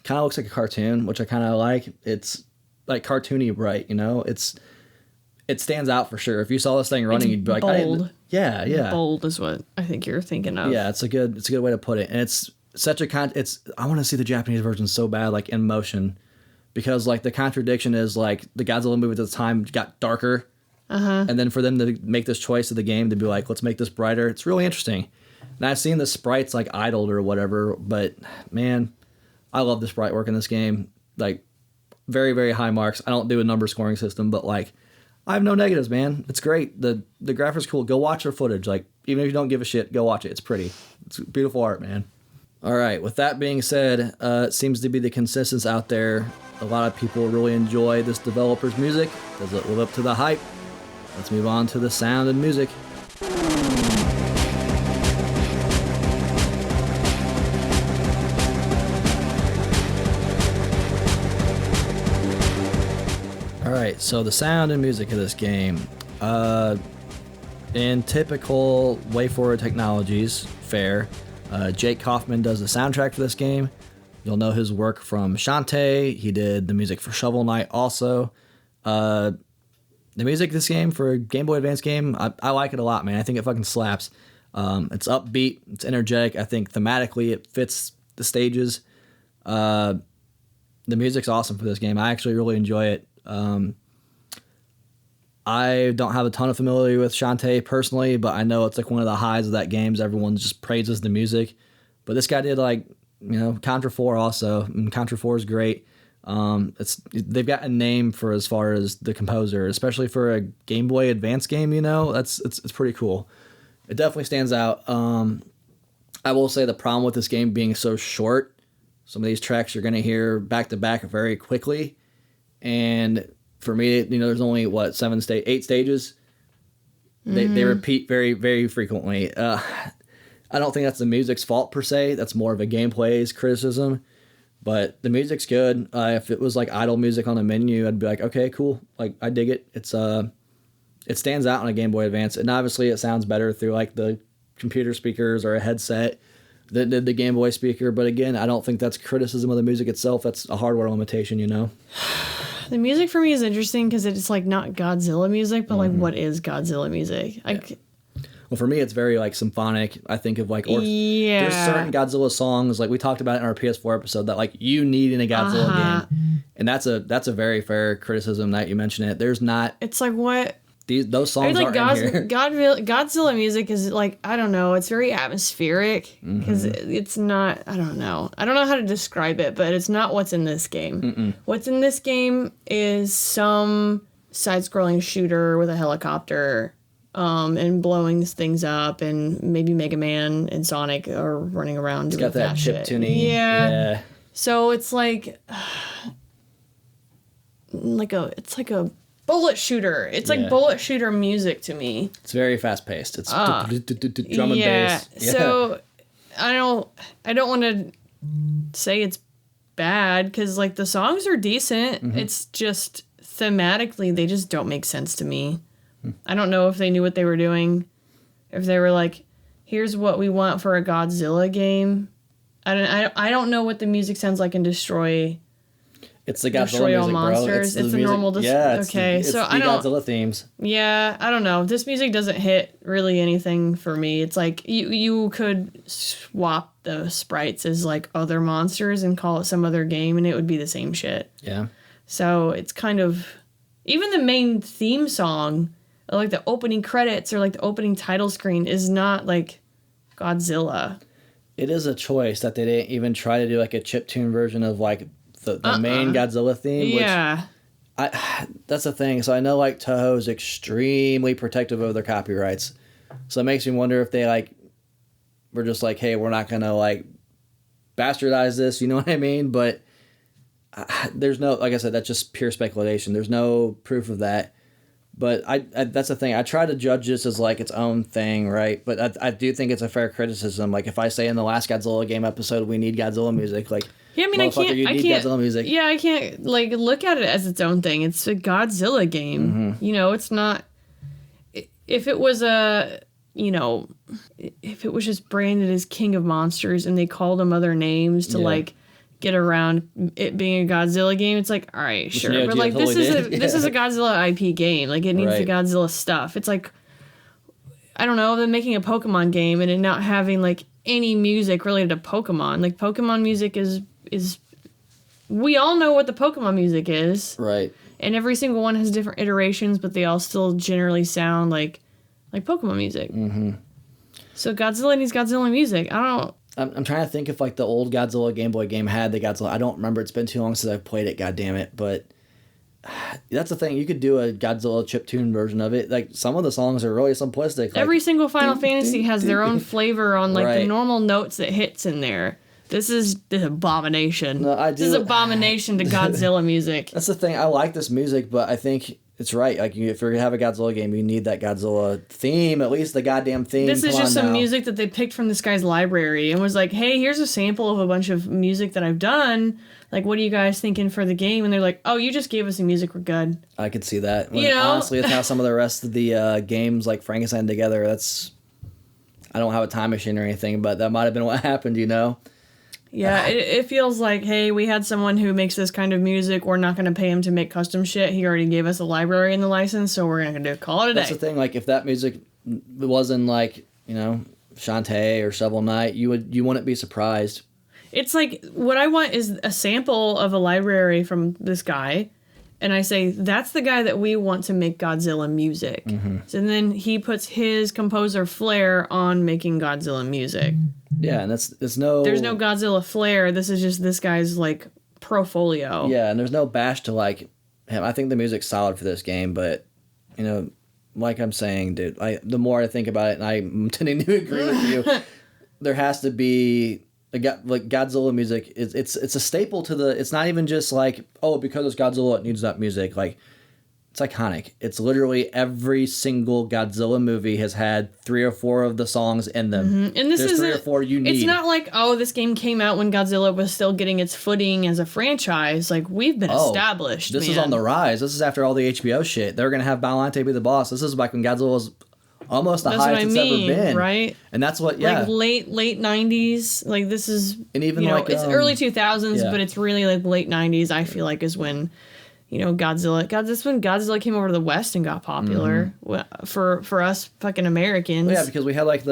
Kind of looks like a cartoon, which I kind of like. It's like cartoony bright, you know. It stands out for sure. If you saw this thing running, you'd be like, bold. Yeah. Bold is what I think you're thinking of. Yeah, it's a good way to put it. And it's such a I want to see the Japanese version so bad, like in motion, because like the contradiction is like the Godzilla movie at the time got darker, and then for them to make this choice of the game to be like, let's make this brighter. It's really interesting. And I've seen the sprites like idled or whatever, but man. I love the sprite work in this game. Like, very, very high marks. I don't do a number scoring system, but, like, I have no negatives, man. It's great. The graphics cool. Go watch their footage. Like, even if you don't give a shit, go watch it. It's pretty. It's beautiful art, man. All right. With that being said, it seems to be the consensus out there. A lot of people really enjoy this developer's music. Does it live up to the hype? Let's move on to the sound and music. Alright, so the sound and music of this game. In typical WayForward Technologies fare, Jake Kaufman does the soundtrack for this game. You'll know his work from Shantae. He did the music for Shovel Knight also. The music of this game for a Game Boy Advance game, I like it a lot, man. I think it fucking slaps. It's upbeat, it's energetic. I think thematically it fits the stages. The music's awesome for this game. I actually really enjoy it. I don't have a ton of familiarity with Shantae personally, but I know it's like one of the highs of that game. Everyone just praises the music. But this guy did like, you know, Contra 4 also, and Contra 4 is great. They've got a name for as far as the composer, especially for a Game Boy Advance game. You know, it's pretty cool. It definitely stands out. I will say the problem with this game being so short, some of these tracks you're gonna hear back to back very quickly. And for me, you know, there's only, 8 stages? They repeat very, very frequently. I don't think that's the music's fault per se. That's more of a gameplay's criticism. But the music's good. If it was like idle music on a menu, I'd be like, okay, cool. Like, I dig it. It stands out on a Game Boy Advance. And obviously it sounds better through like the computer speakers or a headset than did the Game Boy speaker. But again, I don't think that's criticism of the music itself. That's a hardware limitation, you know? The music for me is interesting because it's like not Godzilla music, but like what is Godzilla music? Well, for me, it's very like symphonic. I think of like yeah. There's certain Godzilla songs like we talked about in our PS4 episode that like you need in a Godzilla game, and that's a very fair criticism that you mention it. There's not. It's like what. Those songs like aren't in here. Godzilla music is like, I don't know, it's very atmospheric because it's not, I don't know how to describe it, but it's not what's in this game. What's in this game is some side-scrolling shooter with a helicopter and blowing things up, and maybe Mega Man and Sonic are running around doing got that chip tuning. Yeah. So it's like it's like a bullet shooder. It's like bullet shooter music to me. It's very fast paced. It's drum and bass. Yeah. So I don't want to say it's bad because like the songs are decent. It's just thematically they just don't make sense to me. I don't know if they knew what they were doing. If they were like, here's what we want for a Godzilla game. I don't know what the music sounds like in Destroy. It's the Godzilla Destroy music, all monsters. bro. It's the normal. Okay, so I don't. Godzilla themes. Yeah, I don't know. This music doesn't hit really anything for me. It's like you could swap the sprites as like other monsters and call it some other game, and it would be the same shit. Yeah. So it's kind of even the main theme song, or like the opening credits or like the opening title screen, is not like Godzilla. It is a choice that they didn't even try to do like a chiptune version of like the main Godzilla theme. Yeah. Which that's the thing. So I know like Toho is extremely protective of their copyrights. So it makes me wonder if they like were just like, hey, we're not gonna like bastardize this. You know what I mean? But there's no, like I said, that's just pure speculation. There's no proof of that. But I that's the thing. I try to judge this as like its own thing, right? But I do think it's a fair criticism. Like if I say in the last Godzilla game episode we need Godzilla music, like yeah, I mean I can't Godzilla music. Yeah, I can't like look at it as its own thing. It's a Godzilla game. You know, it's not. If it was if it was just branded as King of Monsters and they called them other names to like get around it being a Godzilla game, it's like, all right, sure, but like this is a Godzilla IP game, like it needs the Godzilla stuff. It's like, I don't know, them making a Pokemon game and it not having like any music related to Pokemon. Like Pokemon music is we all know what the Pokemon music is, right? And every single one has different iterations, but they all still generally sound like Pokemon music. So Godzilla needs Godzilla music. I'm trying to think if like the old Godzilla Game Boy game had the Godzilla. I don't remember. It's been too long since I've played it. God damn it! But that's the thing. You could do a Godzilla chiptune version of it. Like some of the songs are really simplistic. Like, every single Final Fantasy has their own flavor on like the normal notes that hits in there. This is the Abomination. No, this is Abomination to Godzilla music. That's the thing. I like this music, but I think it's right. Like if you're gonna have a Godzilla game, you need that Godzilla theme, at least the goddamn theme. This is just some music that they picked from this guy's library and was like, "Hey, here's a sample of a bunch of music that I've done. Like, what are you guys thinking for the game?" And they're like, "Oh, you just gave us the music. We're good." I could see that. Honestly, it's how some of the rest of the games like Frankenstein together. I don't have a time machine or anything, but that might have been what happened. Yeah, it feels like, hey, we had someone who makes this kind of music. We're not going to pay him to make custom shit. He already gave us a library and the license, so we're going to call it a day. That's the thing. Like, if that music wasn't like, Shantae or Shovel Knight, you wouldn't be surprised. It's like, what I want is a sample of a library from this guy, and I say, that's the guy that we want to make Godzilla music. So then he puts his composer flair on making Godzilla music. Yeah, and there's no Godzilla flair. This is just this guy's like portfolio. Yeah, and there's no bash to like him. I think the music's solid for this game, but like I'm saying, dude, the more I think about it, and I'm tending to agree with you, there has to be like Godzilla music. It's a staple to the. It's not even just like, oh, because it's Godzilla, it needs that music. Like, it's iconic. It's literally every single Godzilla movie has had 3 or 4 of the songs in them. And this is 3 or 4 you need. It's not like, oh, this game came out when Godzilla was still getting its footing as a franchise. Like, we've been established. This is on the rise. This is after all the HBO shit. They're gonna have Biollante be the boss. This is like when Godzilla was almost the highest it's ever been, right? And that's what, like late 90s. Like this is, and even it's early 2000s, but it's really like late 90s. I feel like is when, Godzilla. God, this when Godzilla came over to the West and got popular for us fucking Americans. Well, yeah, because we had like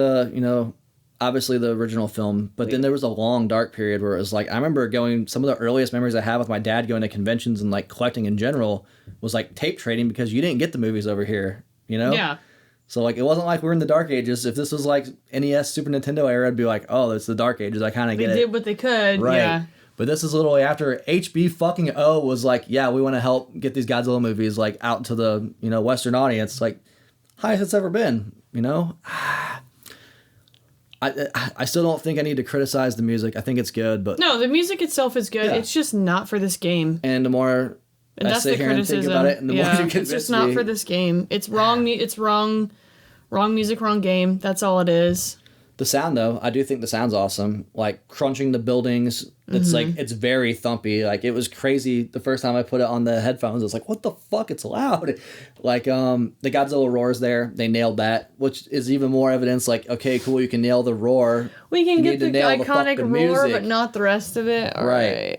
obviously the original film, but then there was a long dark period where it was like, I remember some of the earliest memories I have with my dad going to conventions and like collecting in general was like tape trading, because you didn't get the movies over here, Yeah. So like, it wasn't like we're in the dark ages. If this was like NES, Super Nintendo era, I'd be like, oh, it's the dark ages. I kind of get it. They did what they could. Right. Yeah. But this is literally after HB fucking O was like, yeah, we want to help get these Godzilla movies like out to the, Western audience. Like, highest it's ever been, I still don't think I need to criticize the music. I think it's good, but... No, the music itself is good. Yeah. It's just not for this game. And the more I sit here and think about it, and the more you convince me... It's just not for this game. It's wrong. It's wrong music, wrong game. That's all it is. The sound, though, I do think the sound's awesome. Like, crunching the buildings, it's like, it's very thumpy. Like, it was crazy the first time I put it on the headphones. It's like, what the fuck? It's loud. Like, the Godzilla roars there. They nailed that, which is even more evidence. Like, okay, cool, you can nail the roar. We can get the iconic roar, music, but not the rest of it. All right.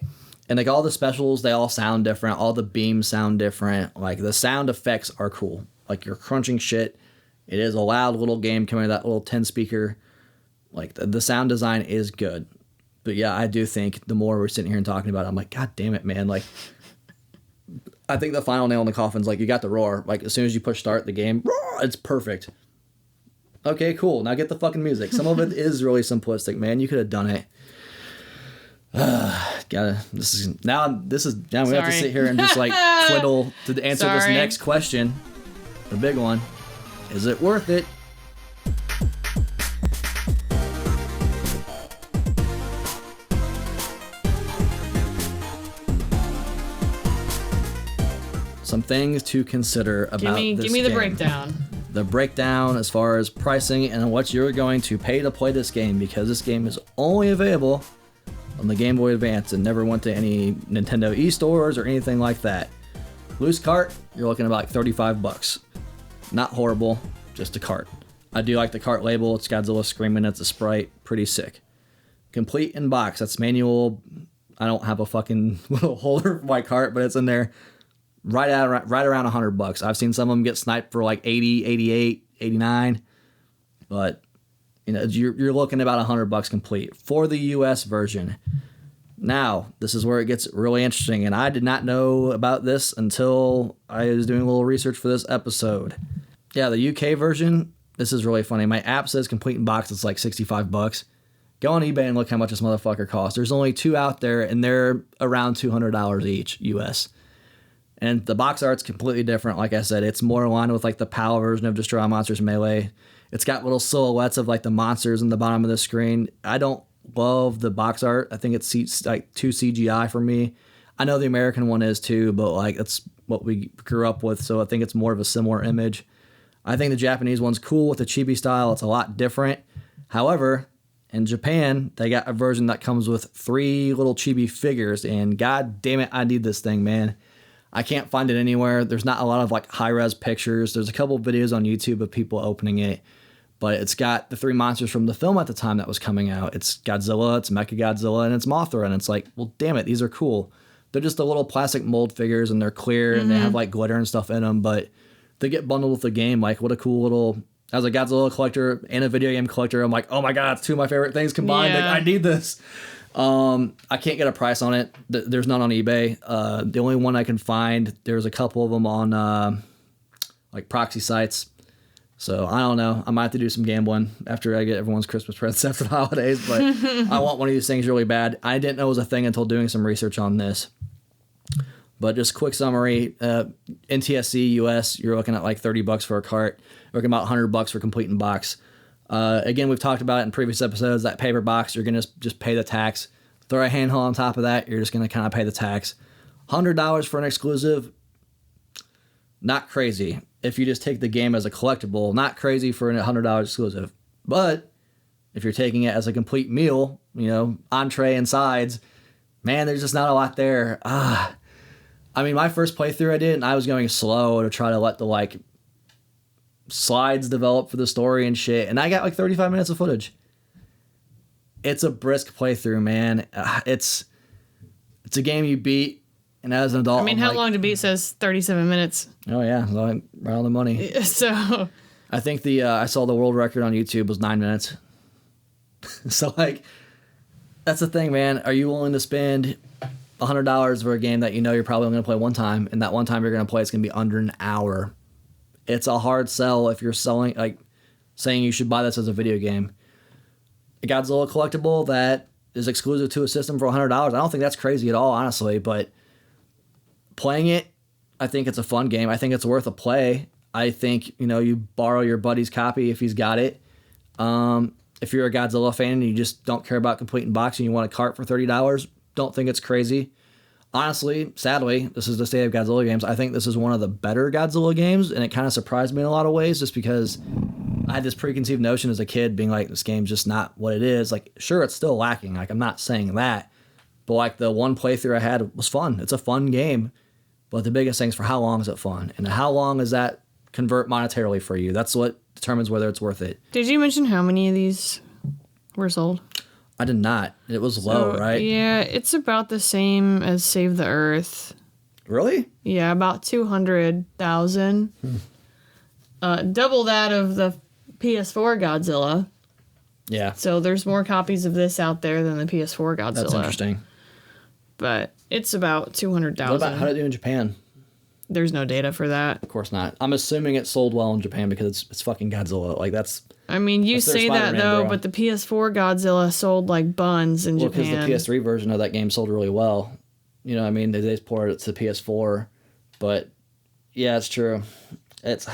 And, like, all the specials, they all sound different. All the beams sound different. Like, the sound effects are cool. Like, you're crunching shit. It is a loud little game coming out of that little 10-speaker. Like, the sound design is good. But yeah, I do think the more we're sitting here and talking about it, I'm like, God damn it, man. Like, I think the final nail in the coffin's like, you got the roar. Like, as soon as you push start the game, roar, it's perfect. Okay, cool. Now get the fucking music. Some of it is really simplistic, man. You could have done it. Now we have to sit here and just like twiddle to answer this next question. The big one. Is it worth it? Some things to consider about this game. Give me the breakdown. The breakdown as far as pricing and what you're going to pay to play this game, because this game is only available on the Game Boy Advance and never went to any Nintendo e-stores or anything like that. Loose cart, you're looking at about like $35. Not horrible, just a cart. I do like the cart label. It's Godzilla screaming at the sprite. Pretty sick. Complete in box. That's manual. I don't have a fucking little holder for my cart, but it's in there. Right around $100. I've seen some of them get sniped for like 80, 88, 89. But, you're looking at about $100 complete for the US version. Now, this is where it gets really interesting, and I did not know about this until I was doing a little research for this episode. Yeah, the UK version, this is really funny. My app says complete in box, it's like $65. Go on eBay and look how much this motherfucker costs. There's only 2 out there, and they're around $200 each, US. And the box art's completely different. Like I said, it's more aligned with like the PAL version of Destroy All Monsters Melee. It's got little silhouettes of like the monsters in the bottom of the screen. I don't love the box art. I think it's like too CGI for me. I know the American one is too, but like that's what we grew up with, so I think it's more of a similar image. I think the Japanese one's cool with the chibi style. It's a lot different. However, in Japan, they got a version that comes with 3 little chibi figures, and god damn it, I need this thing, man. I can't find it anywhere. There's not a lot of like high-res pictures. There's a couple of videos on YouTube of people opening it, but it's got the 3 monsters from the film at the time that was coming out. It's Godzilla, it's Mechagodzilla, and it's Mothra, and it's like, well, damn it, these are cool. They're just the little plastic mold figures, and they're clear, and they have like glitter and stuff in them, but they get bundled with the game. Like, what a cool little... As a Godzilla collector and a video game collector, I'm like, oh my god, it's 2 of my favorite things combined. Yeah. Like, I need this. I can't get a price on it. There's none on eBay. The only one I can find, there's a couple of them on like proxy sites. So I don't know. I might have to do some gambling after I get everyone's Christmas presents after the holidays. But I want one of these things really bad. I didn't know it was a thing until doing some research on this. But just quick summary, NTSC US, you're looking at like $30 for a cart. You're looking about $100 for complete in box. Again, we've talked about it in previous episodes. That paper box, you're going to just pay the tax. Throw a handheld on top of that, you're just going to kind of pay the tax. $100 for an exclusive, not crazy. If you just take the game as a collectible, not crazy for a $100 exclusive. But if you're taking it as a complete meal, entree and sides, man, there's just not a lot there. I mean, my first playthrough I did, and I was going slow to try to let the slides develop for the story and shit, and I got like 35 minutes of footage. It's a brisk playthrough, man. It's a game you beat And as an adult, I mean, how long to beat says 37 minutes. Oh yeah, right on the money. So I think I saw the world record on YouTube was 9 minutes. So like, that's the thing, man. Are you willing to spend $100 for a game that you know you're probably only going to play one time, and that one time you're going to play it's going to be under an hour? It's a hard sell if you're saying you should buy this as a video game. A Godzilla collectible that is exclusive to a system for $100. I don't think that's crazy at all, honestly. But playing it, I think it's a fun game. I think it's worth a play. I think you borrow your buddy's copy if he's got it. If you're a Godzilla fan and you just don't care about completing boxing, you want a cart for $30. Don't think it's crazy. Honestly, sadly, this is the state of Godzilla games. I think this is one of the better Godzilla games, and it kind of surprised me in a lot of ways just because I had this preconceived notion as a kid being like, this game's just not what it is. Like, sure, it's still lacking. Like, I'm not saying that. But, like, the one playthrough I had was fun. It's a fun game. But the biggest thing is for how long is it fun? And how long does that convert monetarily for you? That's what determines whether it's worth it. did you mention how many of these were sold? I did not. It was low, right? Yeah, it's about the same as Save the Earth. Really? Yeah, about 200,000. Double that of the PS4 Godzilla. Yeah. So there's more copies of this out there than the PS4 Godzilla. That's interesting. But it's about 200,000. How did it do in Japan? There's no data for that. Of course not. I'm assuming it sold well in Japan because it's fucking Godzilla. Like, that's... I mean, you that's their say that, Spider-Man, though, bro. but the PS4 Godzilla sold like buns in Japan. Because the PS3 version of that game sold really well. You know what I mean? They ported it to the PS4. But, yeah, it's true. It's...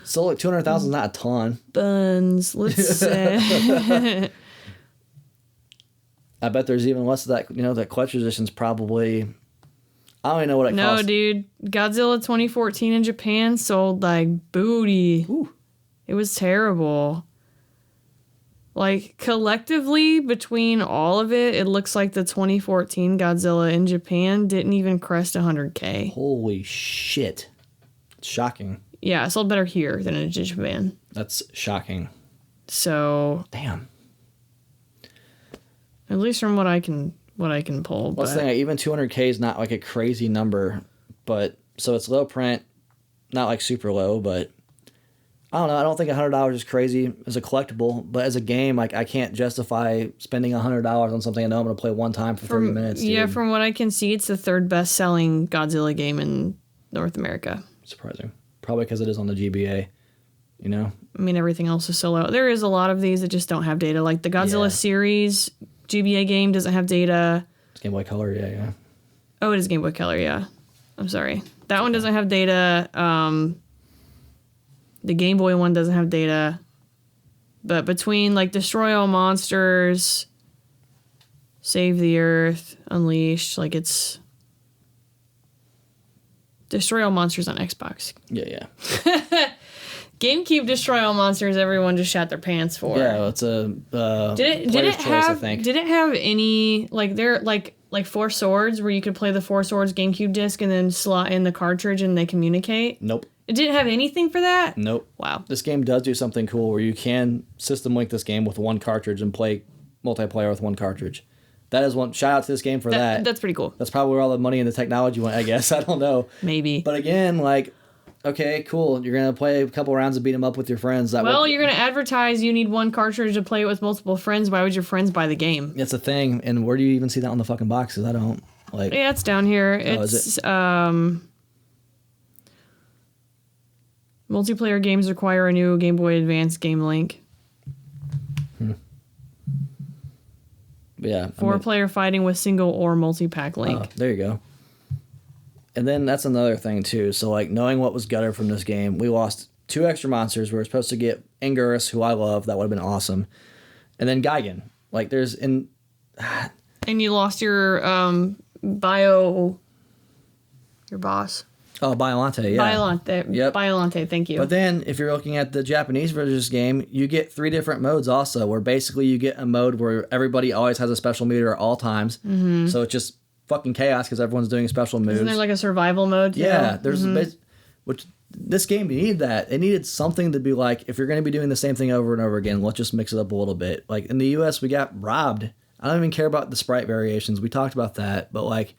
So, like, 200,000 is not a ton. Buns, let's say. I bet there's even less of that. That collector's edition's probably... I don't even know what it costs. No, dude. Godzilla 2014 in Japan sold like booty. Ooh. It was terrible. Like, collectively, between all of it, it looks like the 2014 Godzilla in Japan didn't even crest 100K. Holy shit. It's shocking. Yeah, it sold better here than in Japan. That's shocking. So... Damn. At least from what I can pull. Well, the thing, even 200K is not like a crazy number, but so it's low print, not like super low, but I don't know. I don't think $100 is crazy as a collectible, but as a game, like I can't justify spending $100 on something I know I'm going to play one time for 30 minutes. Dude. Yeah, from what I can see, it's the third best selling Godzilla game in North America. Surprising. Probably because it is on the GBA, I mean, everything else is so low. There is a lot of these that just don't have data. Like the Godzilla series GBA game doesn't have data. It's Game Boy Color, yeah. Oh, it is Game Boy Color, yeah. I'm sorry. That one doesn't have data. The Game Boy one doesn't have data. But between like Destroy All Monsters, Save the Earth, Unleashed, like it's... Destroy All Monsters on Xbox. Yeah. GameCube Destroy All Monsters, everyone just shat their pants for. Yeah, it's a did it choice, have, I think. Did it have any like Four Swords where you could play the Four Swords GameCube disc and then slot in the cartridge and they communicate? Nope. It didn't have anything for that? Nope. Wow. This game does do something cool where you can system link this game with one cartridge and play multiplayer with one cartridge. That is one. Shout out to this game for that. That's pretty cool. That's probably where all the money and the technology went, I guess. I don't know. Maybe. But again, like, okay, cool. You're going to play a couple rounds and beat them up with your friends. You're going to advertise you need one cartridge to play it with multiple friends. Why would your friends buy the game? It's a thing. And where do you even see that on the fucking boxes? I don't. Like. Yeah, it's down here. Oh, it's, multiplayer games require a new Game Boy Advance game link. Yeah. Four-player fighting with single or multi-pack link. Oh, there you go. And then that's another thing, too. So, like, knowing what was gutted from this game, we lost 2 extra monsters. We were supposed to get Anguirus, who I love. That would have been awesome. And then Gigan. Like, And you lost your your boss. Oh, Biolante, yeah. Biolante. Yep. Biolante, thank you. But then, if you're looking at the Japanese version of this game, you get 3 different modes also, where basically you get a mode where everybody always has a special meter at all times. Mm-hmm. So it's just fucking chaos because everyone's doing special moves. Isn't there like a survival mode too? Yeah, there's which this game needed that. It needed something to be like, if you're going to be doing the same thing over and over again, let's just mix it up a little bit. Like in the US, we got robbed I don't even care about the sprite variations. We talked about that, but like,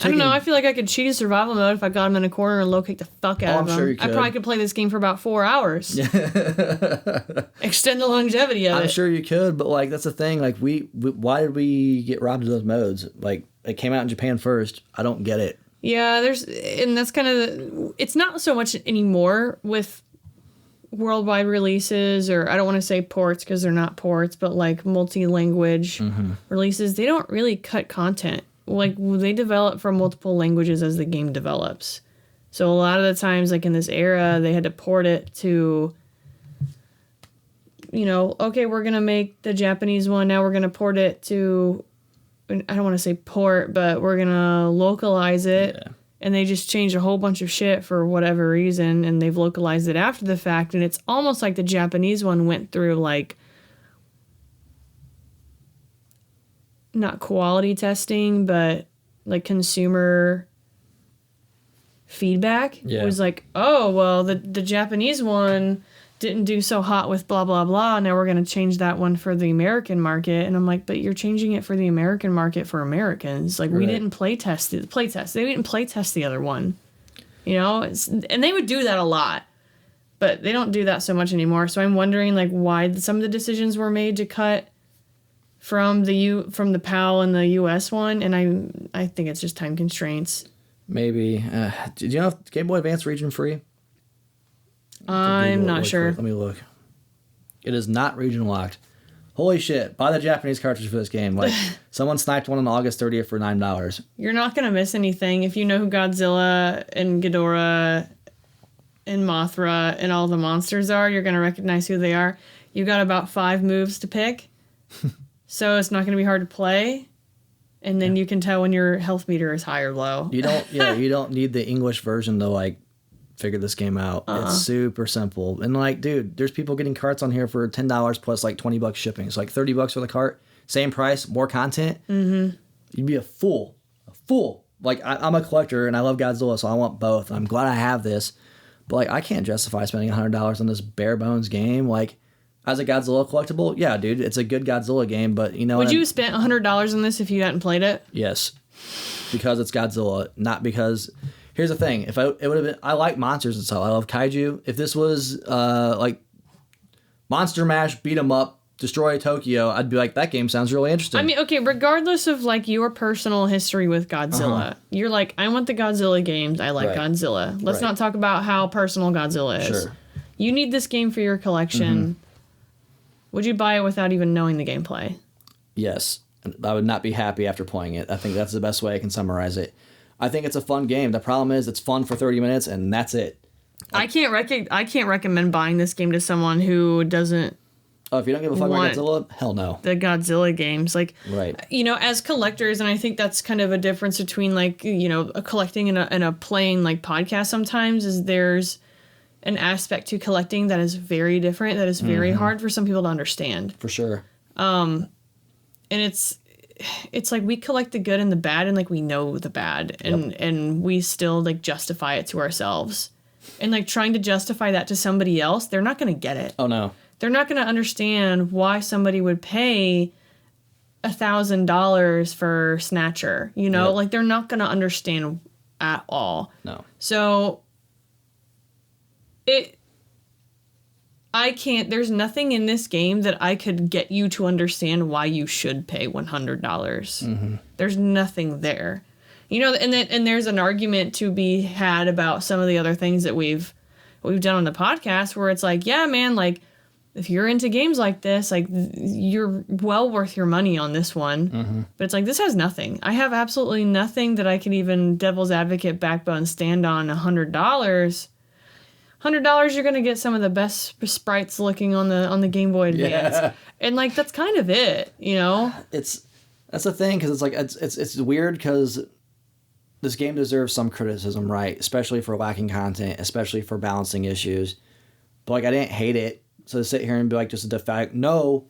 I don't know. I feel like I could cheat a survival mode if I got him in a corner and locate the fuck out of him. I'm sure you could. I probably could play this game for about 4 hours. Extend the longevity of it. I'm sure you could, but like that's the thing. Like why did we get robbed of those modes? Like it came out in Japan first. I don't get it. Yeah, and that's kind of it's not so much anymore with worldwide releases, or I don't want to say ports because they're not ports, but like multi-language releases. They don't really cut content. Like they develop for multiple languages as the game develops. So a lot of the times, like in this era, they had to port it to, okay, we're going to make the Japanese one. Now we're going to port it to, I don't want to say port, but we're going to localize it. Yeah. And they just changed a whole bunch of shit for whatever reason. And they've localized it after the fact. And it's almost like the Japanese one went through like, not quality testing, but like consumer feedback. It was like, oh, well, the Japanese one didn't do so hot with blah, blah, blah. Now we're going to change that one for the American market. And I'm like, but you're changing it for the American market for Americans. Like, we didn't play test. They didn't play test the other one. And they would do that a lot. But they don't do that so much anymore. So I'm wondering, like, why some of the decisions were made to cut from the PAL and the US one, and I think it's just time constraints. Maybe. Did you know if Game Boy Advance region free? I'm not sure. Let me look. It is not region locked. Holy shit! Buy the Japanese cartridge for this game. Like someone sniped one on August 30th for $9. You're not gonna miss anything if you know who Godzilla and Ghidorah and Mothra and all the monsters are. You're gonna recognize who they are. You got about 5 moves to pick. So it's not going to be hard to play, and then you can tell when your health meter is high or low. You don't need the English version to like figure this game out. It's super simple. And like, dude, there's people getting carts on here for $10 plus like $20 shipping. It's like $30 for the cart, same price, more content. Mm-hmm. You'd be a fool. Like I'm a collector and I love Godzilla, so I want both. I'm glad I have this, but like I can't justify spending $100 on this bare bones game. Like. As a Godzilla collectible, yeah, dude, it's a good Godzilla game, but Would you have spent $100 on this if you hadn't played it? Yes, because it's Godzilla, not because. Here's the thing: it would have been. I like monsters and stuff. I love kaiju. If this was like Monster Mash, beat 'em up, destroy Tokyo, I'd be like, that game sounds really interesting. I mean, okay, regardless of like your personal history with Godzilla, you're like, I want the Godzilla games. I like Godzilla. Let's not talk about how personal Godzilla is. Sure. You need this game for your collection. Would you buy it without even knowing the gameplay? Yes. I would not be happy after playing it. I think that's the best way I can summarize it. I think it's a fun game. The problem is it's fun for 30 minutes and that's it. I can't recommend buying this game to someone who doesn't. Oh, if you don't give a fuck about Godzilla, hell no. The Godzilla games, like, as collectors, and I think that's kind of a difference between like a collecting and a playing like podcast. Sometimes is there's an aspect to collecting that is very different, that is very hard for some people to understand. For sure. And it's like we collect the good and the bad, and like we know the bad, and we still like justify it to ourselves. And like trying to justify that to somebody else, they're not going to get it. Oh no. They're not going to understand why somebody would pay $1,000 for Snatcher, like they're not going to understand at all. No. So there's nothing in this game that I could get you to understand why you should pay $100. There's nothing there. And there's an argument to be had about some of the other things that we've done on the podcast where it's like, yeah, man, like if you're into games like this, like you're well worth your money on this one. But it's like, this has nothing. I have absolutely nothing that I can even devil's advocate backbone stand on $100. $100, you're gonna get some of the best sprites looking on the Game Boy Advance, and like that's kind of it, That's the thing, because it's like it's weird because this game deserves some criticism, right? Especially for lacking content, especially for balancing issues. But like I didn't hate it, so to sit here and be like just a fact, no,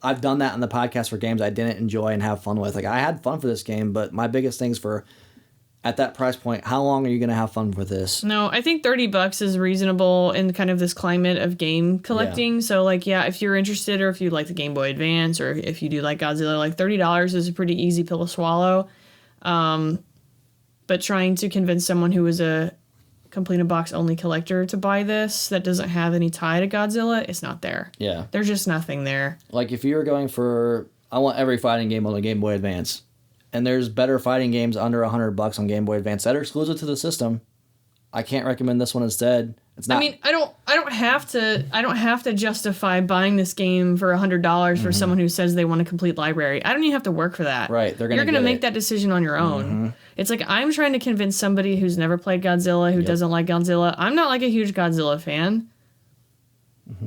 I've done that on the podcast for games I didn't enjoy and have fun with. Like I had fun for this game, but my biggest things for at that price point, how long are you going to have fun with this? No, I think $30 is reasonable in kind of this climate of game collecting. Yeah. So, like, yeah, if you're interested or if you like the Game Boy Advance or if you do like Godzilla, like $30 is a pretty easy pill to swallow. But trying to convince someone who is a complete in box only collector to buy this that doesn't have any tie to Godzilla, it's not there. Yeah. There's just nothing there. Like, if you were going for, I want every fighting game on the Game Boy Advance, and there's better fighting games under $100 on Game Boy Advance that are exclusive to the system, I can't recommend this one instead. It's not. I mean, I don't have to justify buying this game for $100 for someone who says they want a complete library. I don't even have to work for that. Right, you're gonna make that decision on your own. It's like I'm trying to convince somebody who's never played Godzilla, who doesn't like Godzilla. I'm not like a huge Godzilla fan.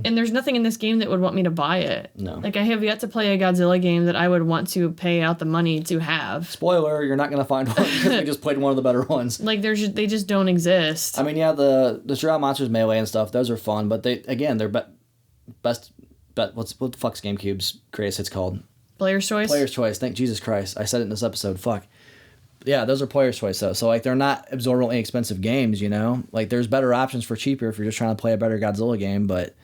And there's nothing in this game that would want me to buy it. No. Like, I have yet to play a Godzilla game that I would want to pay out the money to have. Spoiler, you're not going to find one because we just played one of the better ones. Like, they just don't exist. I mean, yeah, the Shroud Monsters Melee and stuff, those are fun, but they're best, what the fuck's GameCube's greatest hits called? Player's Choice? Player's Choice, thank Jesus Christ. I said it in this episode, fuck. Yeah, those are Player's Choice, though. So, like, they're not absorbently expensive games, you know? Like, there's better options for cheaper if you're just trying to play a better Godzilla game, but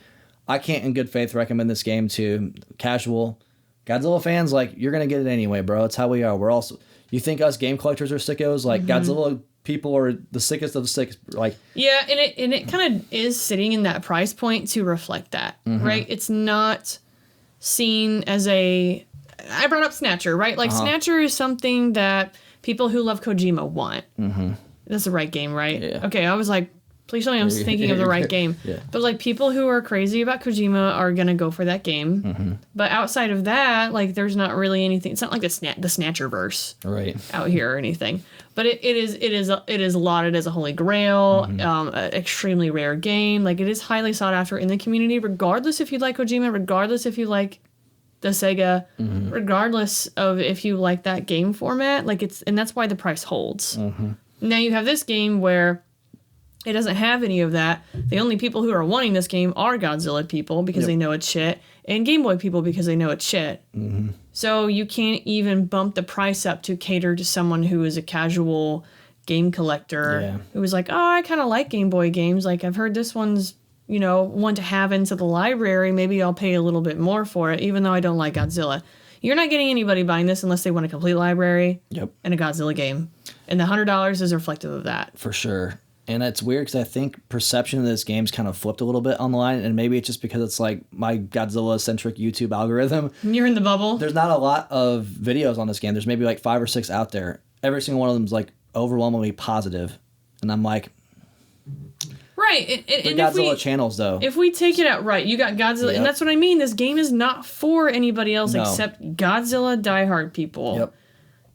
I can't in good faith recommend this game to casual Godzilla fans. Like, you're going to get it anyway, bro. It's how we are. We're also, you think us game collectors are sickos? Like, Godzilla people are the sickest of the sick. Like, yeah, and it kind of is sitting in that price point to reflect that, right? It's not seen as I brought up Snatcher, right? Like, Snatcher is something that people who love Kojima want. That's the right game, right? Yeah. Okay, I was like, please tell me I'm thinking of the right game. Yeah. But, like, people who are crazy about Kojima are going to go for that game. But outside of that, like, there's not really anything. It's not like the Snatcherverse out here or anything. But it is lauded as a holy grail, an extremely rare game. Like, it is highly sought after in the community, regardless if you like Kojima, regardless if you like the Sega, regardless of if you like that game format. Like, and that's why the price holds. Now you have this game where it doesn't have any of that. The only people who are wanting this game are Godzilla people because they know it's shit, and Game Boy people because they know it's shit. So you can't even bump the price up to cater to someone who is a casual game collector who is like, oh, I kind of like Game Boy games. Like, I've heard this one's, you know, one to have into the library. Maybe I'll pay a little bit more for it, even though I don't like Godzilla. You're not getting anybody buying this unless they want a complete library and a Godzilla game. And the $100 is reflective of that. For sure. And it's weird because I think perception of this game's kind of flipped a little bit online, and maybe it's just because it's like my Godzilla-centric YouTube algorithm. You're in the bubble. There's not a lot of videos on this game. There's maybe like 5 or 6 out there. Every single one of them is like overwhelmingly positive. And I'm like... Right. And Godzilla channels, though. If we take it out right, you got Godzilla, and that's what I mean. This game is not for anybody else except Godzilla diehard people. Yep.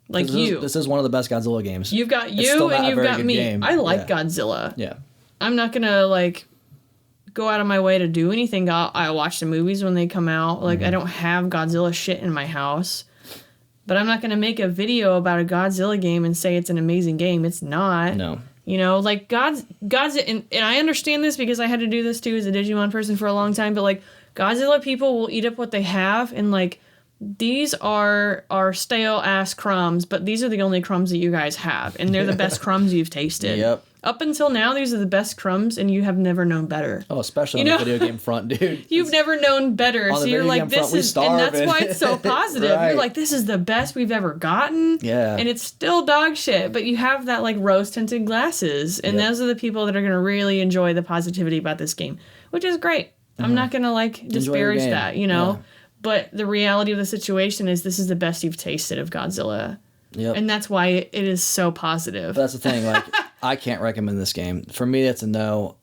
Like this is one of the best Godzilla games. You've got you and you've got me. Game. I like Godzilla. Yeah. I'm not gonna like go out of my way to do anything. I watch the movies when they come out. Like, I don't have Godzilla shit in my house. But I'm not gonna make a video about a Godzilla game and say it's an amazing game. It's not. No. You know, like Godzilla, and I understand this because I had to do this too as a Digimon person for a long time. But like, Godzilla people will eat up what they have, and like, these are stale ass crumbs, but these are the only crumbs that you guys have, and they're the best crumbs you've tasted. Yep. Up until now, these are the best crumbs, and you have never known better. Oh, especially on the video game front, dude. You've never known better, so you're like, this is, and that's why it's so positive. Right. You're like, this is the best we've ever gotten. Yeah. And it's still dog shit, but you have that like rose-tinted glasses, and those are the people that are going to really enjoy the positivity about this game, which is great. I'm not going to like disparage that, you know? Yeah. But the reality of the situation is this is the best you've tasted of Godzilla. Yep. And that's why it is so positive. But that's the thing, like, I can't recommend this game. For me, it's a no.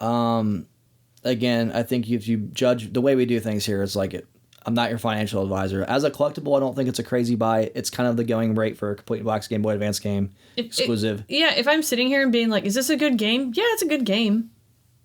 Again, I think if you judge the way we do things here, it's like I'm not your financial advisor. As a collectible, I don't think it's a crazy buy. It's kind of the going rate for a complete box Game Boy Advance game. Exclusive. If I'm sitting here and being like, is this a good game? Yeah, it's a good game.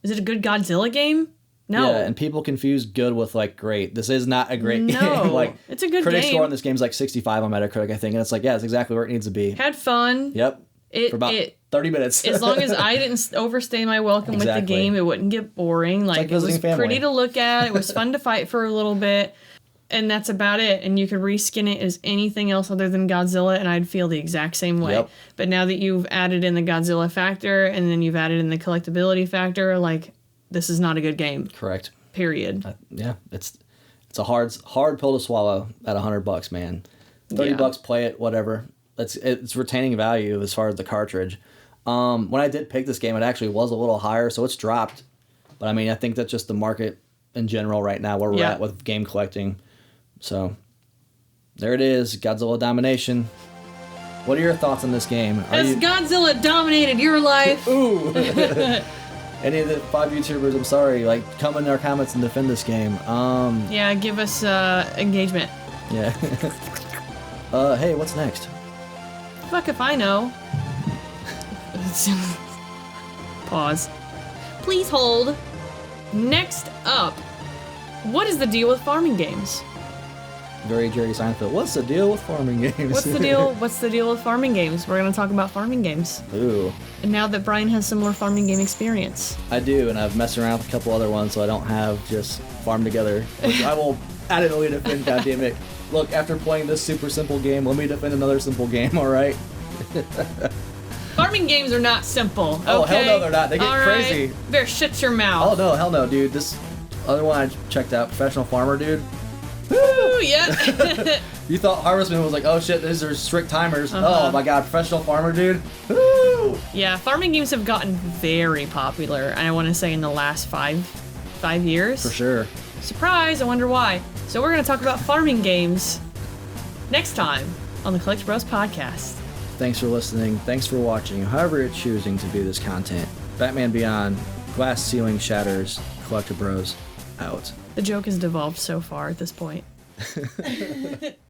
Is it a good Godzilla game? No. Yeah, and people confuse good with like great. This is not a great game. Like, it's a good critic game. score on this game is like 65 on Metacritic, I think, and it's like, yeah, it's exactly where it needs to be. Had fun. Yep. For about 30 minutes. As long as I didn't overstay my welcome with the game, it wouldn't get boring. Like, it was pretty to look at. It was fun to fight for a little bit. and that's about it. And you could reskin it as anything else other than Godzilla, and I'd feel the exact same way. Yep. But now that you've added in the Godzilla factor, and then you've added in the collectability factor, like, this is not a good game. Correct. Period. Yeah, it's a hard pill to swallow at $100, man. $30, play it, whatever. It's retaining value as far as the cartridge. When I did pick this game, it actually was a little higher, so it's dropped. But I mean, I think that's just the market in general right now where we're at with game collecting. So there it is, Godzilla Domination. What are your thoughts on this game? Has Godzilla dominated your life? Ooh. Any of the 5 YouTubers, I'm sorry, like, come in our comments and defend this game. Yeah, give us engagement. Yeah. Hey, what's next? Fuck if I know. Pause. Please hold. Next up, what is the deal with farming games? Very Jerry Seinfeld. What's the deal with farming games? What's the deal? What's the deal with farming games? We're gonna talk about farming games. Ooh. And now that Brian has some more farming game experience. I do, and I've messed around with a couple other ones, so I don't have just farm together. Which I will adamantly defend, goddammit. Look, after playing this super simple game, let me defend another simple game, alright? Farming games are not simple. Okay? Oh, hell no, they're not. They get All crazy. Right. Better shut your mouth. Oh, no, hell no, dude. This other one I checked out, Professional Farmer, dude. Woo, yeah. You thought Harvestman was like, oh shit, these are strict timers. Oh my god, Professional Farmer, dude. Woo! Yeah, farming games have gotten very popular, I want to say in the last five years. For sure. Surprise, I wonder why. So we're going to talk about farming games next time on the Collecti-Bros podcast. Thanks for listening. Thanks for watching. However you're choosing to view this content. Batman Beyond, Glass Ceiling Shatters, Collecti-Bros, out. The joke has devolved so far at this point.